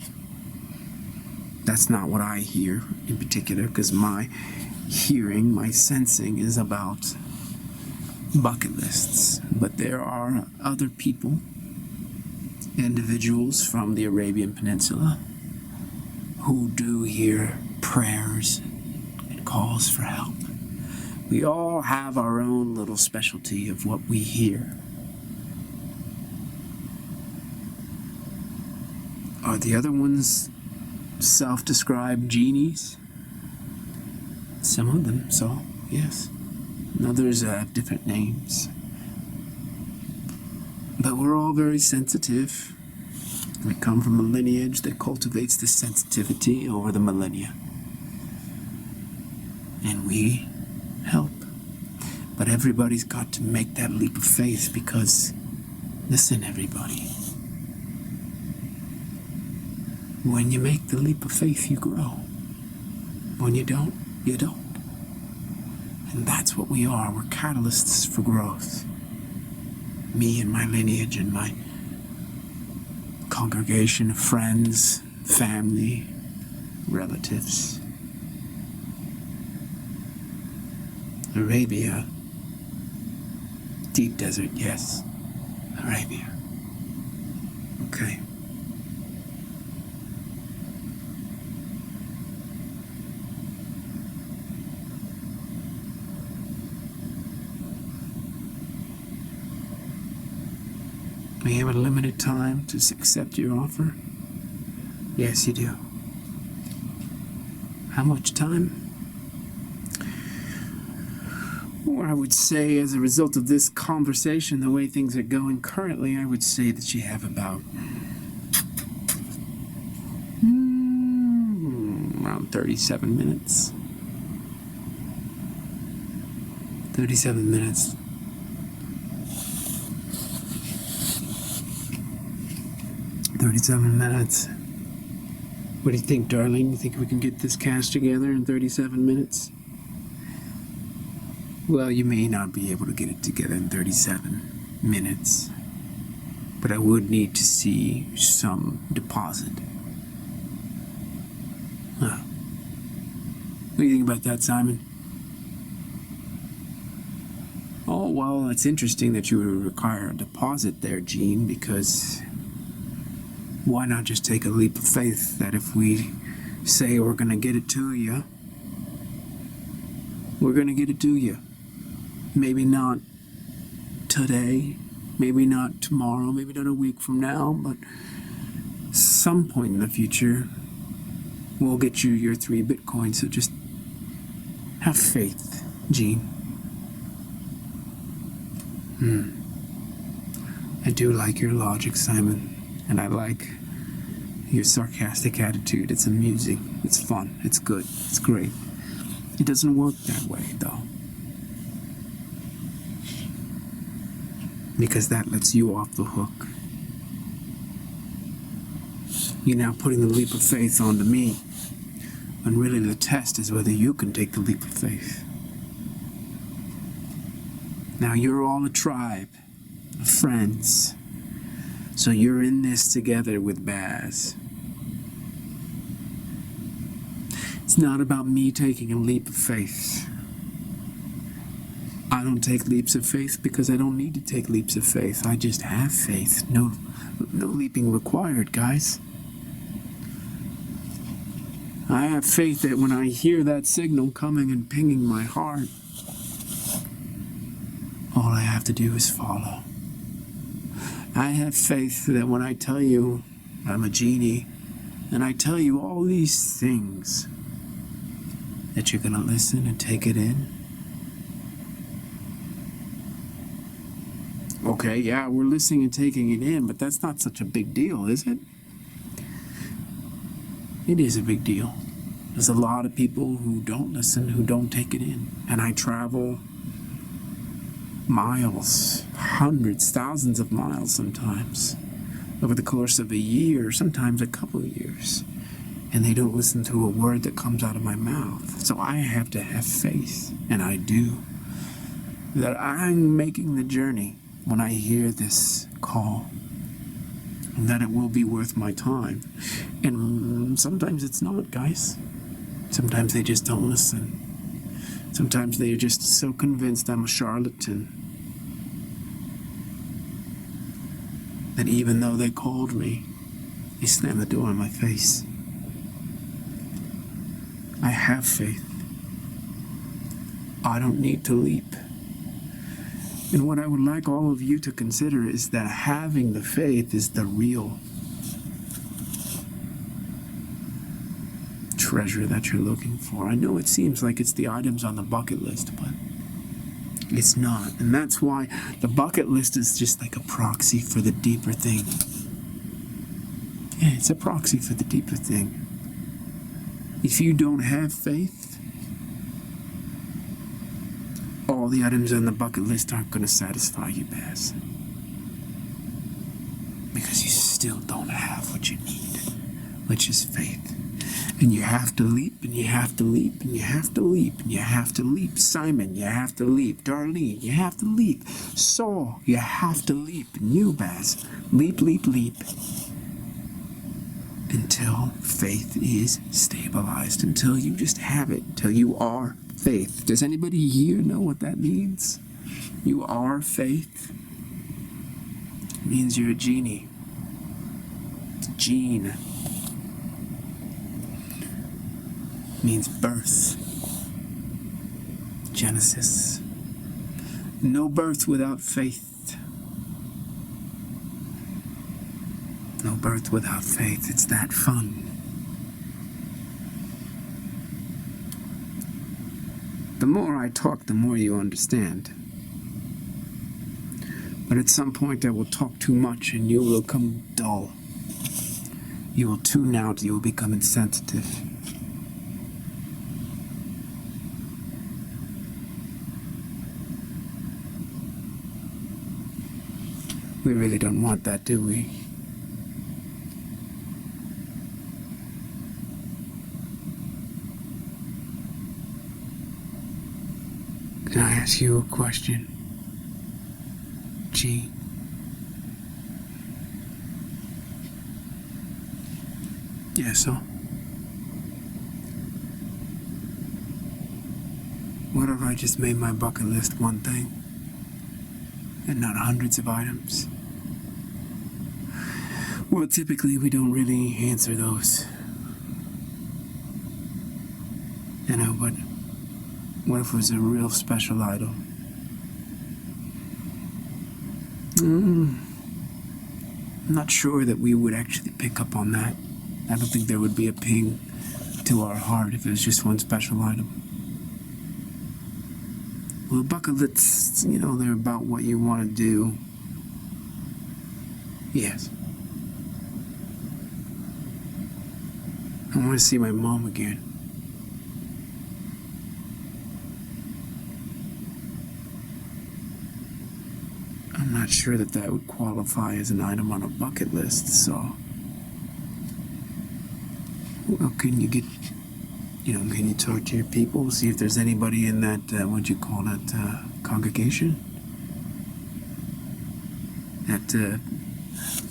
That's not what I hear in particular, because my hearing, my sensing is about bucket lists. But there are other people, individuals from the Arabian Peninsula, who do hear prayers and calls for help. We all have our own little specialty of what we hear. Are the other ones self-described genies? Some of them, so, yes. And others have different names. But we're all very sensitive. We come from a lineage that cultivates this sensitivity over the millennia. And we help. But everybody's got to make that leap of faith because, listen, everybody. When you make the leap of faith, you grow. When you don't, you don't. And that's what we are. We're catalysts for growth. Me and my lineage and my congregation of friends, family, relatives. Arabia. Deep desert, yes. Arabia. Okay. We have a limited time to accept your offer. Yes, you do. How much time? Or I would say, as a result of this conversation, the way things are going currently, I would say that you have about around 37 minutes. 37 minutes. What do you think, darling? You think we can get this cast together in 37 minutes? Well, you may not be able to get it together in 37 minutes, but I would need to see some deposit. Huh. What do you think about that, Simon? Oh, well, it's interesting that you would require a deposit there, Gene, because why not just take a leap of faith that if we say we're going to get it to you, we're going to get it to you. Maybe not today, maybe not tomorrow, maybe not a week from now, but some point in the future, we'll get you your 3 Bitcoin. So just have faith, Gene. I do like your logic, Simon, and I like your sarcastic attitude. It's amusing, it's fun, it's good, it's great. It doesn't work that way, though. Because that lets you off the hook. You're now putting the leap of faith onto me, when really the test is whether you can take the leap of faith. Now you're all a tribe of friends, so you're in this together with Baz. It's not about me taking a leap of faith. I don't take leaps of faith because I don't need to take leaps of faith. I just have faith. No leaping required, guys. I have faith that when I hear that signal coming and pinging my heart, all I have to do is follow. I have faith that when I tell you I'm a genie, and I tell you all these things, that you're going to listen and take it in. Okay, yeah, we're listening and taking it in, but that's not such a big deal, is it? It is a big deal. There's a lot of people who don't listen, who don't take it in. And I travel miles, hundreds, thousands of miles sometimes, over the course of a year, sometimes a couple of years. And they don't listen to a word that comes out of my mouth. So I have to have faith, and I do, that I'm making the journey when I hear this call, and that it will be worth my time. And sometimes it's not, guys. Sometimes they just don't listen. Sometimes they are just so convinced I'm a charlatan that even though they called me, they slammed the door in my face. I have faith. I don't need to leap. And what I would like all of you to consider is that having the faith is the real treasure that you're looking for. I know it seems like it's the items on the bucket list, but it's not. And that's why the bucket list is just like a proxy for the deeper thing. Yeah, it's a proxy for the deeper thing. If you don't have faith, all the items on the bucket list aren't going to satisfy you, Baz. Because you still don't have what you need, which is faith. And you have to leap, and you have to leap, and you have to leap, and you have to leap. Simon, you have to leap. Darlene, you have to leap. Saul, you have to leap. And you, Baz, leap, leap, leap. Until faith is stabilized, until you just have it, until you are faith. Does anybody here know what that means? You are faith. It means you're a genie. Gene means birth. Genesis. No birth without faith. No birth without faith. It's that fun. The more I talk, the more you understand. But at some point I will talk too much and you will become dull. You will tune out, you will become insensitive. We really don't want that, do we? Can I ask you a question? Gene. Yeah, so? What if I just made my bucket list one thing? And not hundreds of items? Well, typically we don't really answer those. You know, but what if it was a real special item? I'm not sure that we would actually pick up on that. I don't think there would be a ping to our heart if it was just one special item. Well, bucket lists, you know, they're about what you want to do. Yes. I want to see my mom again. I'm not sure that that would qualify as an item on a bucket list, so... Well, can you get... can you talk to your people, see if there's anybody in that, what'd you call it, congregation? At,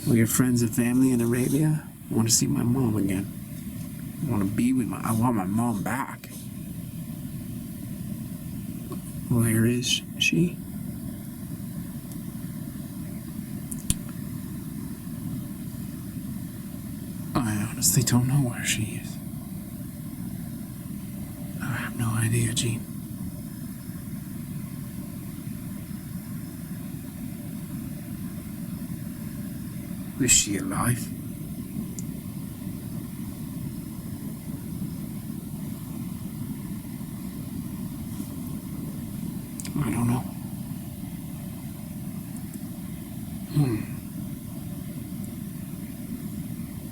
your friends and family in Arabia? I want to see my mom again. I want to be with I want my mom back. Where is she? I honestly don't know where she is. I have no idea, Gene. Is she alive? I don't know.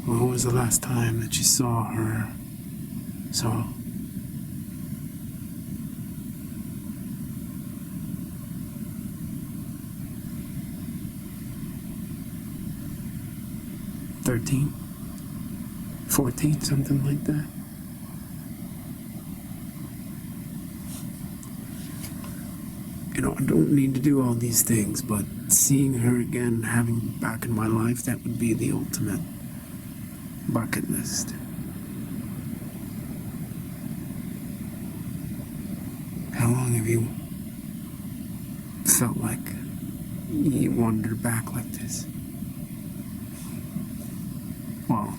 When was the last time that you saw her? So... 13? 14, something like that. You know, I don't need to do all these things, but seeing her again, having her back in my life, that would be the ultimate bucket list. How long have you felt like you wanted her back like this? Well,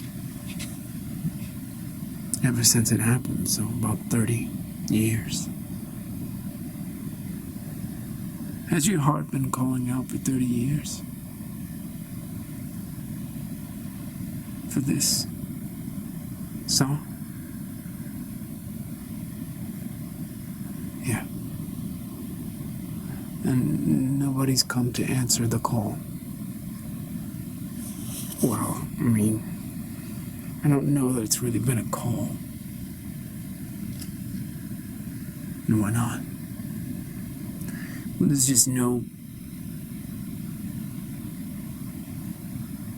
ever since it happened, so about 30 years. Has your heart been calling out for 30 years? For this song? Yeah. And nobody's come to answer the call. Well, I mean, I don't know that it's really been a call. No, why not? Well, there's just no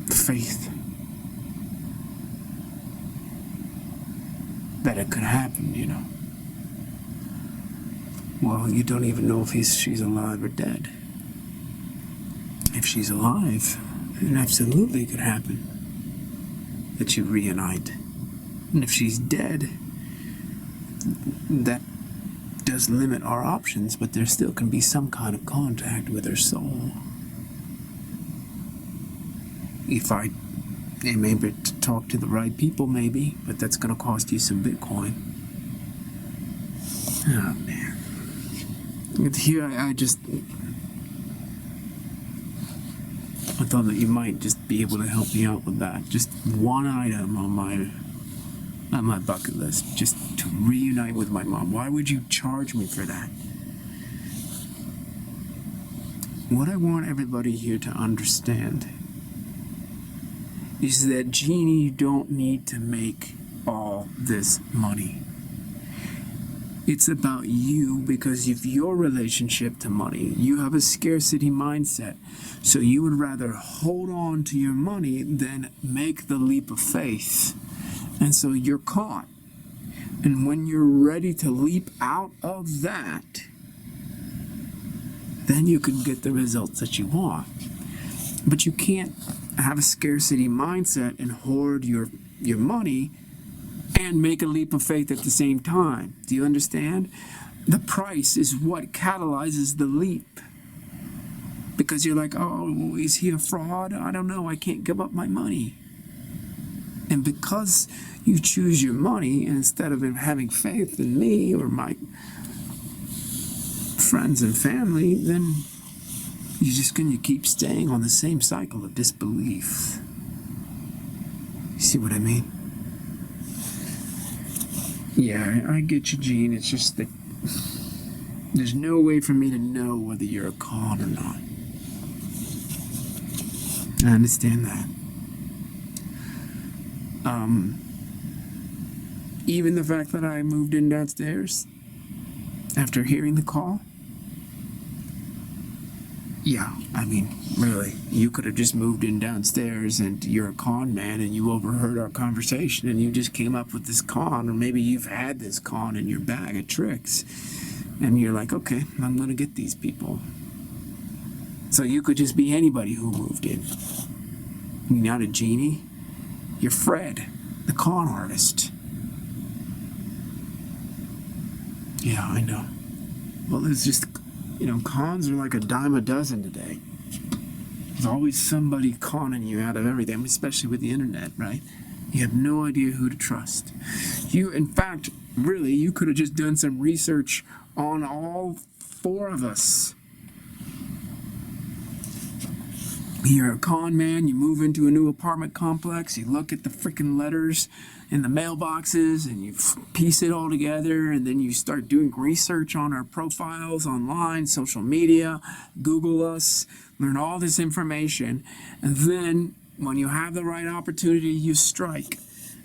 faith that it could happen, you know. Well, you don't even know if she's alive or dead. If she's alive, it absolutely could happen that you reunite. And if she's dead, that does limit our options, but there still can be some kind of contact with her soul. If I am able to talk to the right people, maybe, but that's going to cost you some Bitcoin. Oh, man. Here, I thought that you might just be able to help me out with that. Just one item on my bucket list, just to reunite with my mom. Why would you charge me for that? What I want everybody here to understand is that, Genie, you don't need to make all this money. It's about you, because of your relationship to money. You have a scarcity mindset. So you would rather hold on to your money than make the leap of faith. And so you're caught. And when you're ready to leap out of that, then you can get the results that you want. But you can't have a scarcity mindset and hoard your money and make a leap of faith at the same time. Do you understand? The price is what catalyzes the leap. Because you're like, oh, is he a fraud? I don't know. I can't give up my money. And because you choose your money, and instead of having faith in me or my friends and family, then you're just going to keep staying on the same cycle of disbelief. You see what I mean? Yeah, I get you, Gene. It's just that there's no way for me to know whether you're a con or not. I understand that. Even the fact that I moved in downstairs after hearing the call? Yeah, I mean, really, you could have just moved in downstairs and you're a con man and you overheard our conversation and you just came up with this con, or maybe you've had this con in your bag of tricks and you're like, okay, I'm gonna get these people. So you could just be anybody who moved in. You're not a genie. You're Fred, the con artist. Yeah, I know. Well, there's just, cons are like a dime a dozen today. There's always somebody conning you out of everything, especially with the internet, right? You have no idea who to trust. In fact, really, you could have just done some research on all four of us. You're a con man, you move into a new apartment complex, you look at the freaking letters in the mailboxes, and you piece it all together, and then you start doing research on our profiles online, social media, Google us, learn all this information, and then when you have the right opportunity, you strike.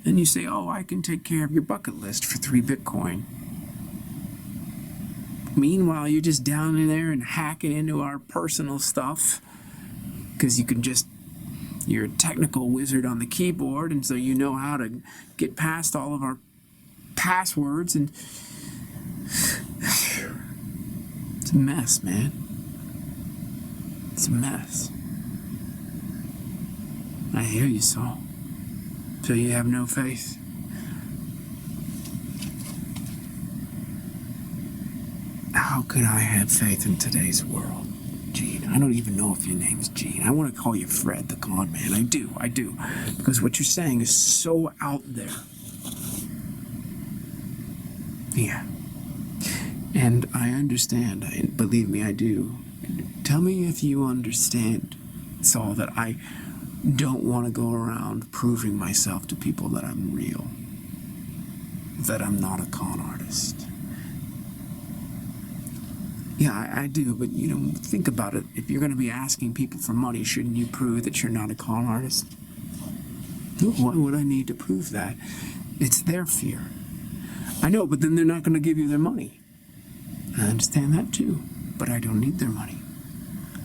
And you say, oh, I can take care of your bucket list for 3 Bitcoin. Meanwhile, you're just down in there and hacking into our personal stuff, because you're a technical wizard on the keyboard, and so you know how to get past all of our passwords, and it's a mess, man. It's a mess. I hear you, Saul. So you have no faith. How could I have faith in today's world? Gene, I don't even know if your name's Gene. I want to call you Fred the Con Man. I do. Because what you're saying is so out there. Yeah. And I understand. Believe me, I do. Tell me if you understand, Saul, that I don't want to go around proving myself to people that I'm real. That I'm not a con artist. Yeah, I do, but think about it. If you're going to be asking people for money, shouldn't you prove that you're not a con artist? Why would I need to prove that? It's their fear. I know, but then they're not going to give you their money. I understand that too, but I don't need their money.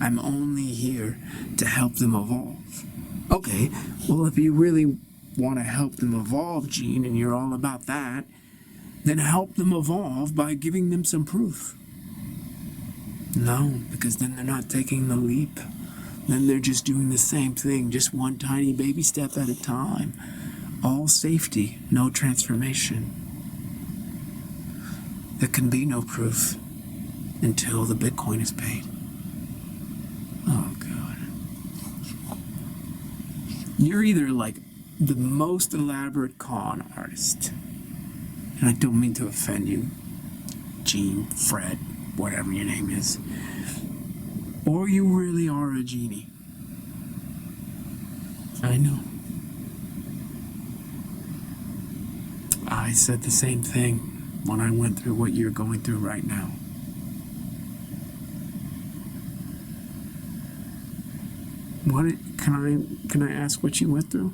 I'm only here to help them evolve. Okay, well, if you really want to help them evolve, Gene, and you're all about that, then help them evolve by giving them some proof. No, because then they're not taking the leap. Then they're just doing the same thing, just one tiny baby step at a time. All safety, no transformation. There can be no proof until the Bitcoin is paid. Oh, God. You're either like the most elaborate con artist, and I don't mean to offend you, Gene, Fred, whatever your name is, or you really are a genie. I know. I said the same thing when I went through what you're going through right now. Can I ask what you went through?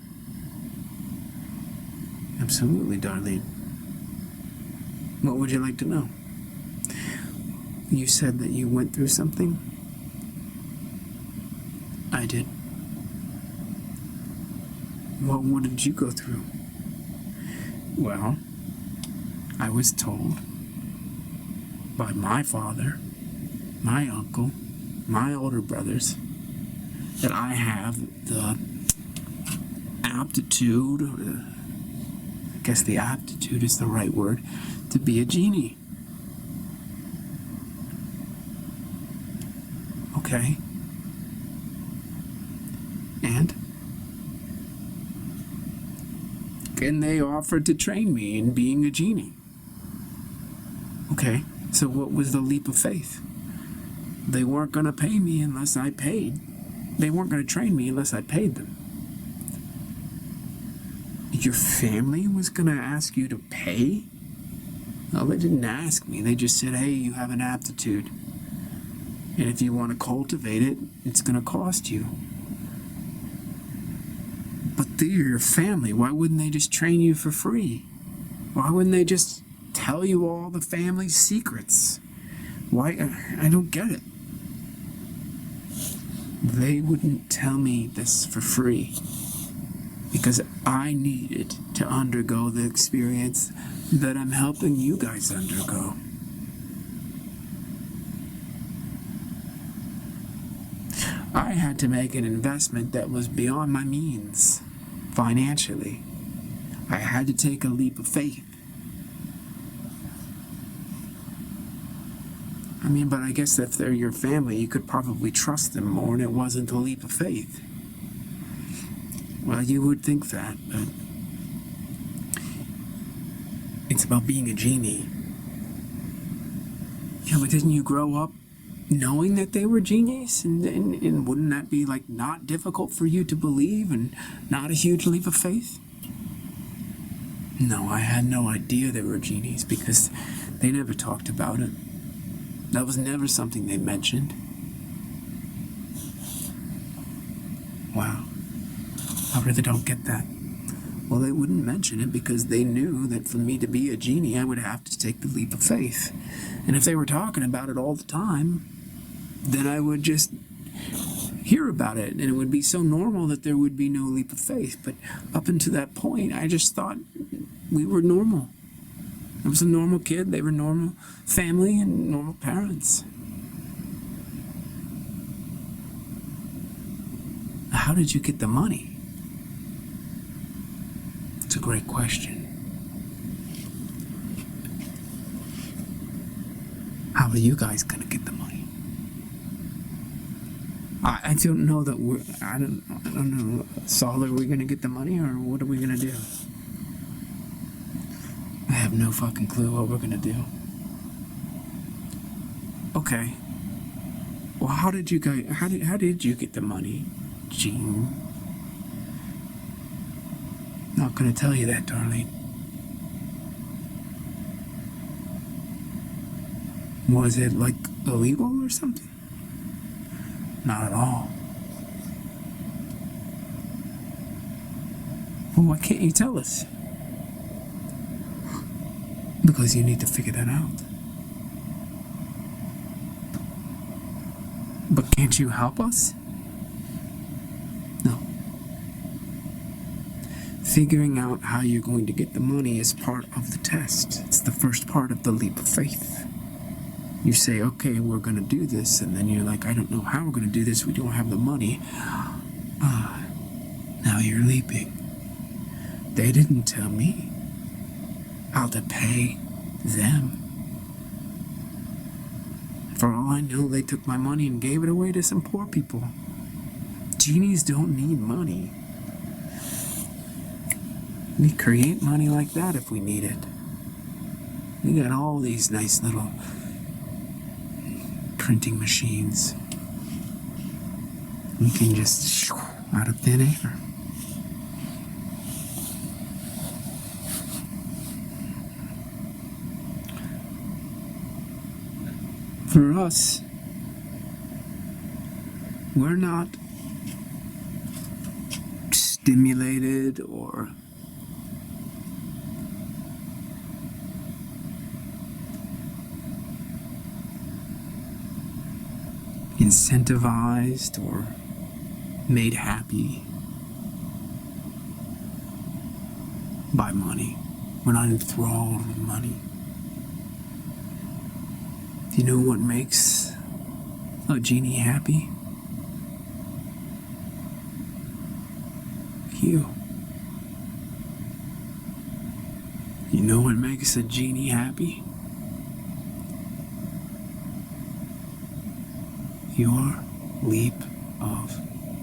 Absolutely, Darlene. What would you like to know? You said that you went through something? I did. Well, what did you go through? Well, I was told by my father, my uncle, my older brothers, that I have the aptitude, I guess the aptitude is the right word, to be a genie. Okay. And they offered to train me in being a genie. Okay, so what was the leap of faith? They weren't going to pay me unless I paid. They weren't going to train me unless I paid them. Your family was going to ask you to pay? No, they didn't ask me. They just said, hey, you have an aptitude. And if you want to cultivate it, it's going to cost you. But they're your family. Why wouldn't they just train you for free? Why wouldn't they just tell you all the family secrets? Why? I don't get it. They wouldn't tell me this for free because I needed to undergo the experience that I'm helping you guys undergo. I had to make an investment that was beyond my means financially. I had to take a leap of faith. I mean, but I guess if they're your family, you could probably trust them more, and it wasn't a leap of faith. Well, you would think that, but it's about being a genie. Yeah, but didn't you grow up knowing that they were genies? And wouldn't that be, like, not difficult for you to believe and not a huge leap of faith? No, I had no idea they were genies because they never talked about it. That was never something they mentioned. Wow. I really don't get that. Well, they wouldn't mention it because they knew that for me to be a genie, I would have to take the leap of faith. And if they were talking about it all the time, then I would just hear about it, and it would be so normal that there would be no leap of faith. But up until that point, I just thought we were normal. I was a normal kid, they were normal family and normal parents. How did you get the money? It's a great question. How are you guys gonna get the money? I don't know that I don't know. Saul, are we gonna get the money, or what are we gonna do? I have no fucking clue what we're gonna do. Okay. Well, how did you get the money, Gene? Not gonna tell you that, darling. Was it, like, illegal or something? Not at all. Well, why can't you tell us? Because you need to figure that out. But can't you help us? No. Figuring out how you're going to get the money is part of the test. It's the first part of the leap of faith. You say, okay, we're going to do this, and then you're like, I don't know how we're going to do this. We don't have the money. Now you're leaping. They didn't tell me how to pay them. For all I know, they took my money and gave it away to some poor people. Genies don't need money. We create money like that if we need it. We got all these nice little printing machines. We can just out of thin air. For us, we're not stimulated or incentivized or made happy by money. We're not enthralled with money. Do you know what makes a genie happy? You. You know what makes a genie happy? Your leap of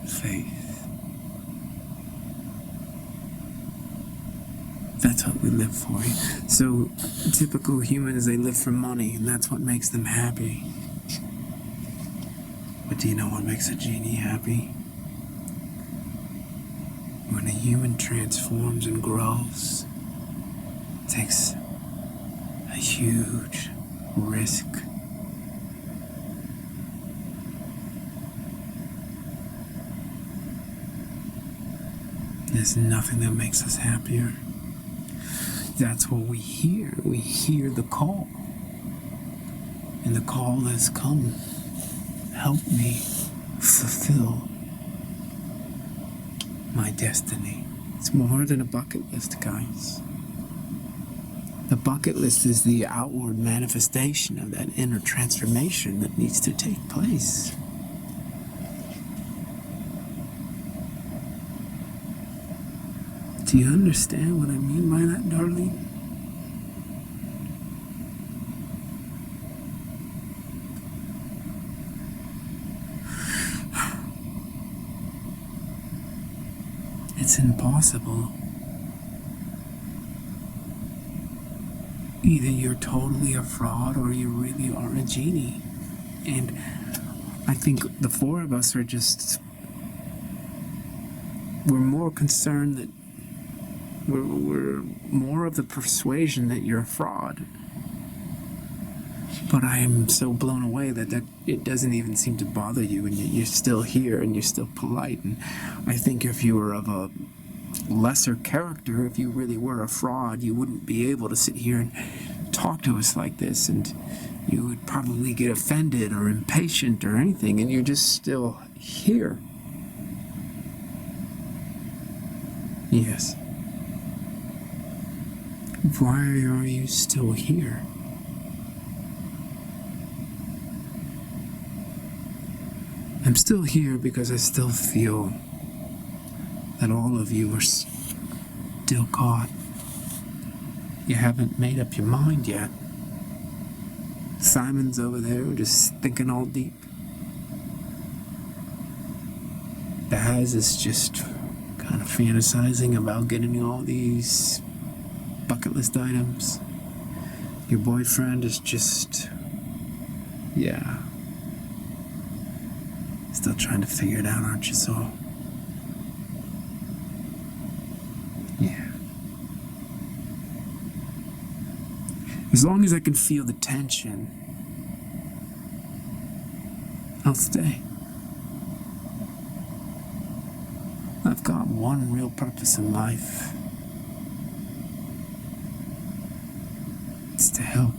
faith. That's what we live for. So, typical humans, they live for money, and that's what makes them happy. But do you know what makes a genie happy? When a human transforms and grows, it takes a huge risk. There's nothing that makes us happier. That's what we hear. We hear the call. And the call is, come, help me fulfill my destiny. It's more than a bucket list, guys. The bucket list is the outward manifestation of that inner transformation that needs to take place. Do you understand what I mean by that, darling? It's impossible. Either you're totally a fraud or you really are a genie. And I think the four of us are just... We're more concerned that... We're more of the persuasion that you're a fraud. But I am so blown away that it doesn't even seem to bother you, and you're still here, and you're still polite. And I think if you were of a lesser character, if you really were a fraud, you wouldn't be able to sit here and talk to us like this, and you would probably get offended or impatient or anything, and you're just still here. Yes. Why are you still here? I'm still here because I still feel that all of you are still caught. You haven't made up your mind yet. Simon's over there just thinking all deep. Baz is just kind of fantasizing about getting all these bucket list items. Your boyfriend is just... yeah. Still trying to figure it out, aren't you, Saul? Yeah. As long as I can feel the tension, I'll stay. I've got one real purpose in life. It's to help.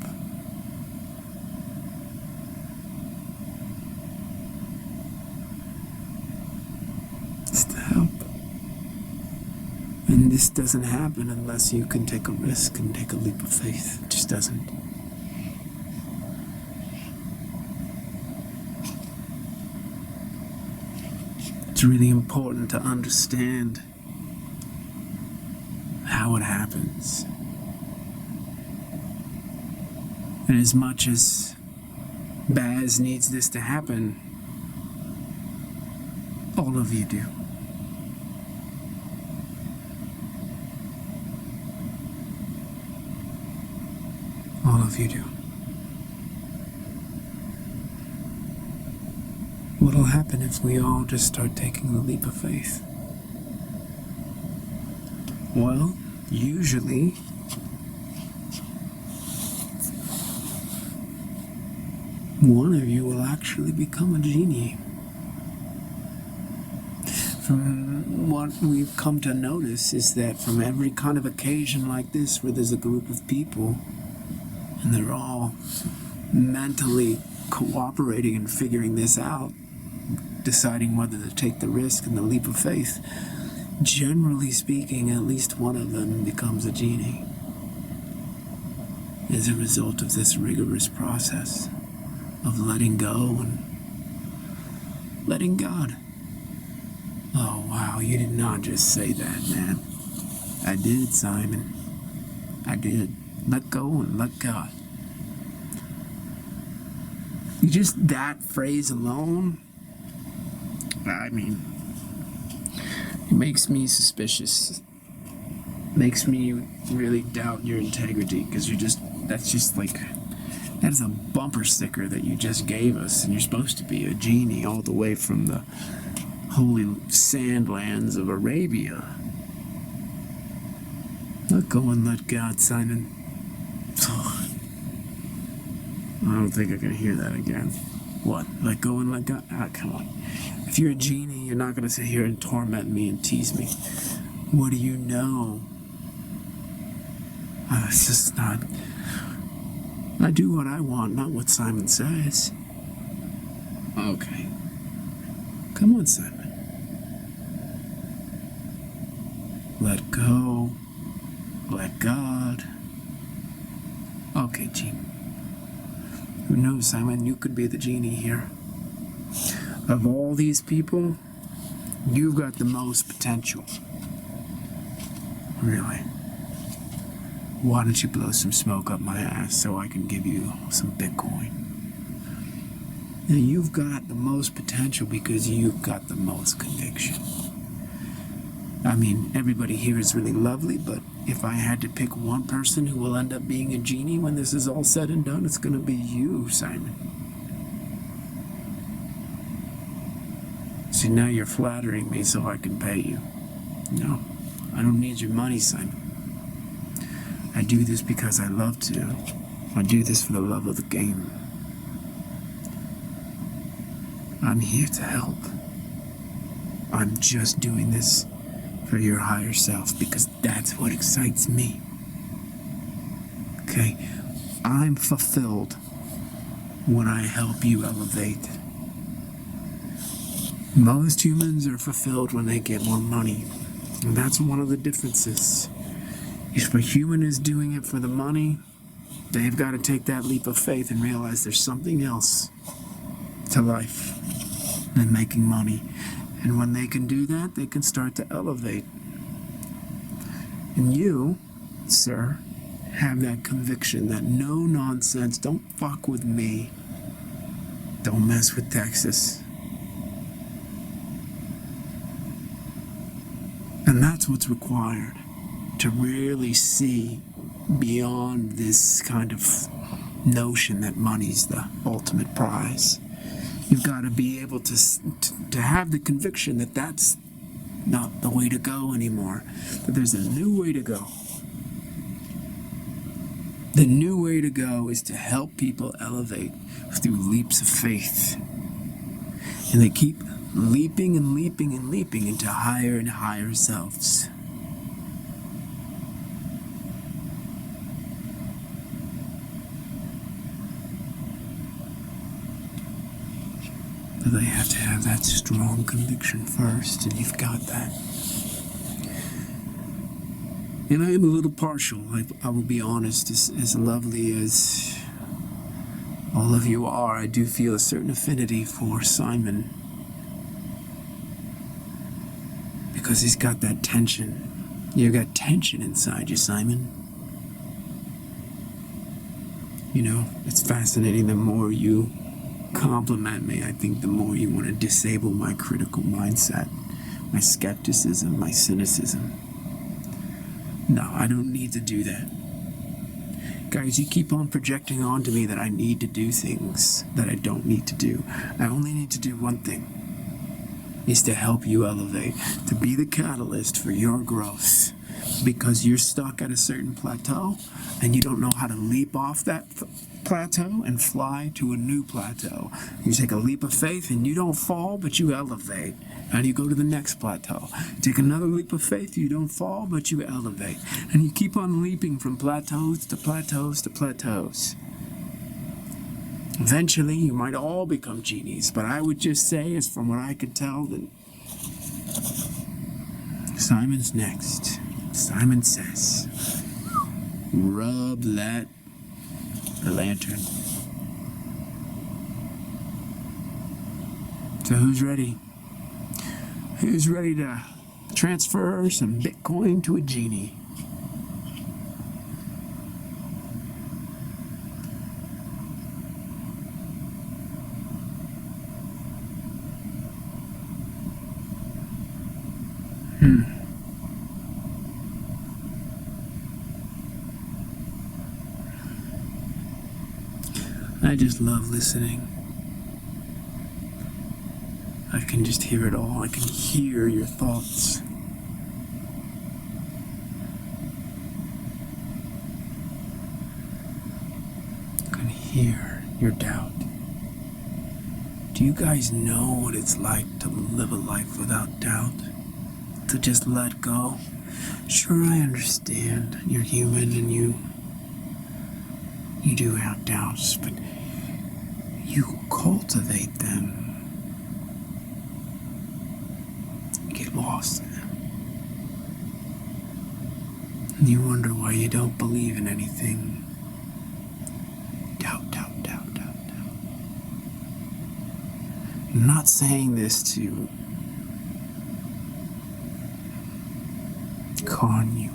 And this doesn't happen unless you can take a risk and take a leap of faith. It just doesn't. It's really important to understand how it happens. And as much as Baz needs this to happen, all of you do. All of you do. What'll happen if we all just start taking the leap of faith? Well, usually, one of you will actually become a genie. From what we've come to notice is that from every kind of occasion like this where there's a group of people and they're all mentally cooperating and figuring this out, deciding whether to take the risk and the leap of faith, generally speaking, at least one of them becomes a genie as a result of this rigorous process of letting go and letting God. Oh, wow, you did not just say that, man. I did, Simon. I did. Let go and let God. Just that phrase alone, I mean, it makes me suspicious. Makes me really doubt your integrity, because that's just like, that is a bumper sticker that you just gave us, and you're supposed to be a genie all the way from the holy sandlands of Arabia. Let go and let God, Simon. I don't think I can hear that again. What? Let go and let God? Ah, come on. If you're a genie, you're not going to sit here and torment me and tease me. What do you know? It's just not... I do what I want, not what Simon says. Okay. Come on, Simon. Let go. Let God. Okay, Gene. Who knows, Simon? You could be the genie here. Of all these people, you've got the most potential. Really. Why don't you blow some smoke up my ass so I can give you some Bitcoin? Now, you've got the most potential because you've got the most conviction. I mean, everybody here is really lovely, but if I had to pick one person who will end up being a genie when this is all said and done, it's going to be you, Simon. See, now you're flattering me so I can pay you. No, I don't need your money, Simon. I do this because I love to. I do this for the love of the game. I'm here to help. I'm just doing this for your higher self because that's what excites me. Okay? I'm fulfilled when I help you elevate. Most humans are fulfilled when they get more money. And that's one of the differences. If a human is doing it for the money, they've got to take that leap of faith and realize there's something else to life than making money. And when they can do that, they can start to elevate. And you, sir, have that conviction that no nonsense, don't fuck with me. Don't mess with Texas. And that's what's required to really see beyond this kind of notion that money's the ultimate prize. You've got to be able to have the conviction that that's not the way to go anymore, that there's a new way to go. The new way to go is to help people elevate through leaps of faith. And they keep leaping and leaping and leaping into higher and higher selves. But they have to have that strong conviction first, and you've got that. And I am a little partial, I will be honest, as lovely as all of you are, I do feel a certain affinity for Simon. Because he's got that tension. You've got tension inside you, Simon. You know, it's fascinating. The more you compliment me, I think the more you want to disable my critical mindset, my skepticism, my cynicism. No, I don't need to do that. Guys, you keep on projecting onto me that I need to do things that I don't need to do. I only need to do one thing, is to help you elevate, to be the catalyst for your growth. Because you're stuck at a certain plateau and you don't know how to leap off that plateau and fly to a new plateau. You take a leap of faith and you don't fall, but you elevate. And you go to the next plateau. Take another leap of faith, you don't fall, but you elevate. And you keep on leaping from plateaus to plateaus to plateaus. Eventually, you might all become genies, but I would just say, as from what I could tell, that Simon's next. Simon says, rub that lantern. So who's ready? Who's ready to transfer some Bitcoin to a genie? I just love listening. I can just hear it all. I can hear your thoughts. I can hear your doubt. Do you guys know what it's like to live a life without doubt? To just let go? Sure, I understand. You're human and you do have doubts, but you cultivate them. Get lost in them. And you wonder why you don't believe in anything. Doubt, doubt, doubt, doubt, doubt. I'm not saying this to con you.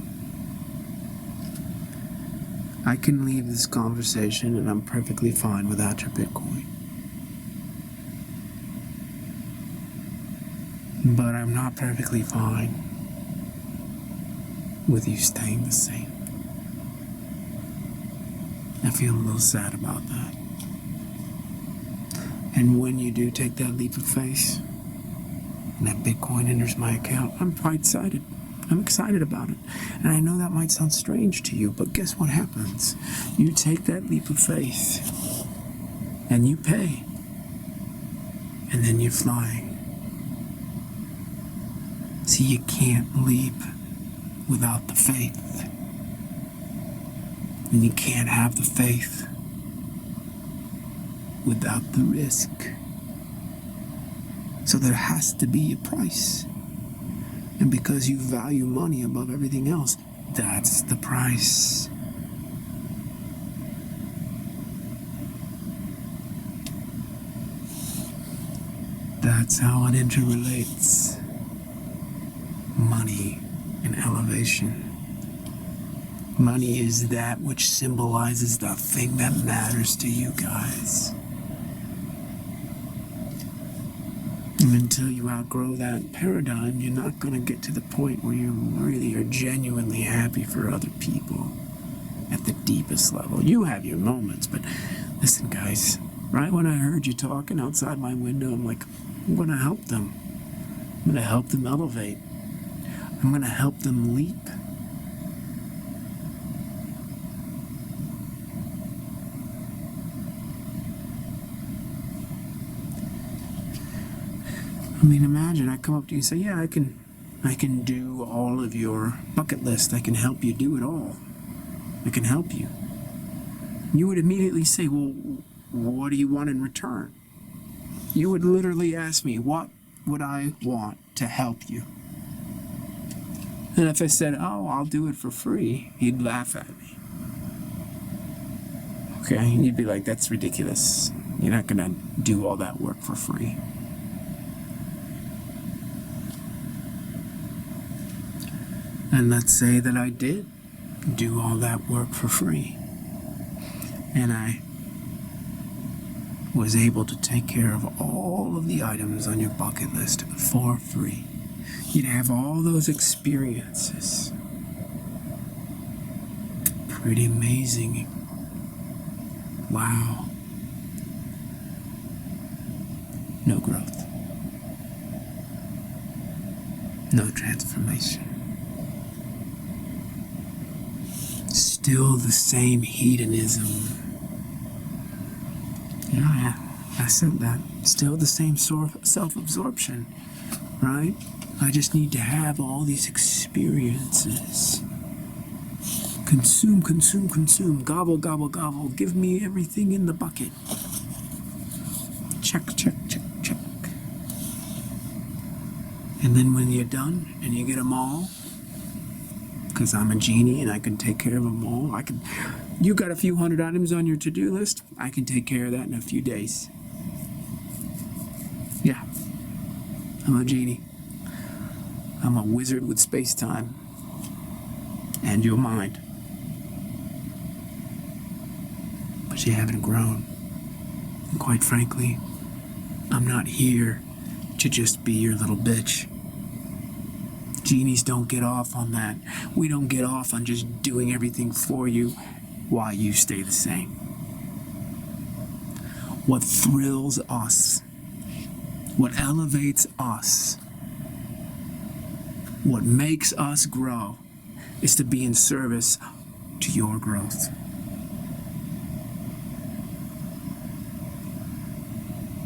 I can leave this conversation and I'm perfectly fine without your Bitcoin. But I'm not perfectly fine with you staying the same. I feel a little sad about that. And when you do take that leap of faith, and that Bitcoin enters my account, I'm quite excited. I'm excited about it. And I know that might sound strange to you, but guess what happens? You take that leap of faith, and you pay, and then you're flying. See, you can't leap without the faith. And you can't have the faith without the risk. So there has to be a price. And because you value money above everything else, that's the price. That's how it interrelates. Money and elevation. Money is that which symbolizes the thing that matters to you guys. And until you outgrow that paradigm, you're not going to get to the point where you really are genuinely happy for other people at the deepest level. You have your moments, but listen, guys, right when I heard you talking outside my window, I'm like, I'm going to help them. I'm going to help them elevate. I'm going to help them leap. I mean, imagine I come up to you and say, yeah, I can do all of your bucket list. I can help you do it all. I can help you. You would immediately say, well, what do you want in return? You would literally ask me, what would I want to help you? And if I said, oh, I'll do it for free, he'd laugh at me. Okay, and you'd be like, that's ridiculous. You're not going to do all that work for free. And let's say that I did do all that work for free. And I was able to take care of all of the items on your bucket list for free. You'd have all those experiences. Pretty amazing. Wow. No growth. No transformation. Still the same hedonism. Yeah, I said that. Still the same sort of self-absorption, right? I just need to have all these experiences. Consume, consume, consume. Gobble, gobble, gobble. Give me everything in the bucket. Check, check, check, check. And then when you're done and you get them all, because I'm a genie and I can take care of them all, you got a few hundred items on your to-do list, I can take care of that in a few days. Yeah, I'm a genie. I'm a wizard with space-time and your mind. But you haven't grown. And quite frankly, I'm not here to just be your little bitch. Genies don't get off on that. We don't get off on just doing everything for you while you stay the same. What thrills us, what elevates us, what makes us grow is to be in service to your growth.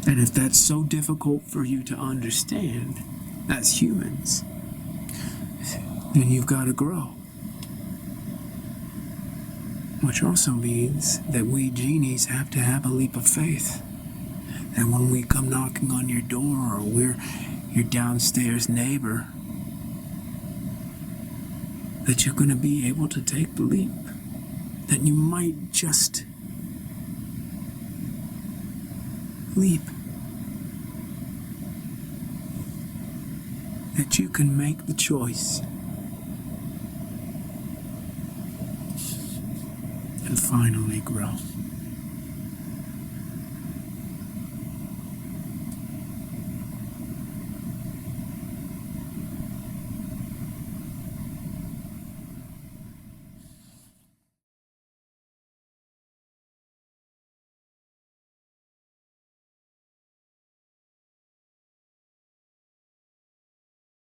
And if that's so difficult for you to understand as humans, then you've got to grow. Which also means that we genies have to have a leap of faith. And when we come knocking on your door, or we're your downstairs neighbor, that you're going to be able to take the leap. That you might just leap. That you can make the choice and finally grow.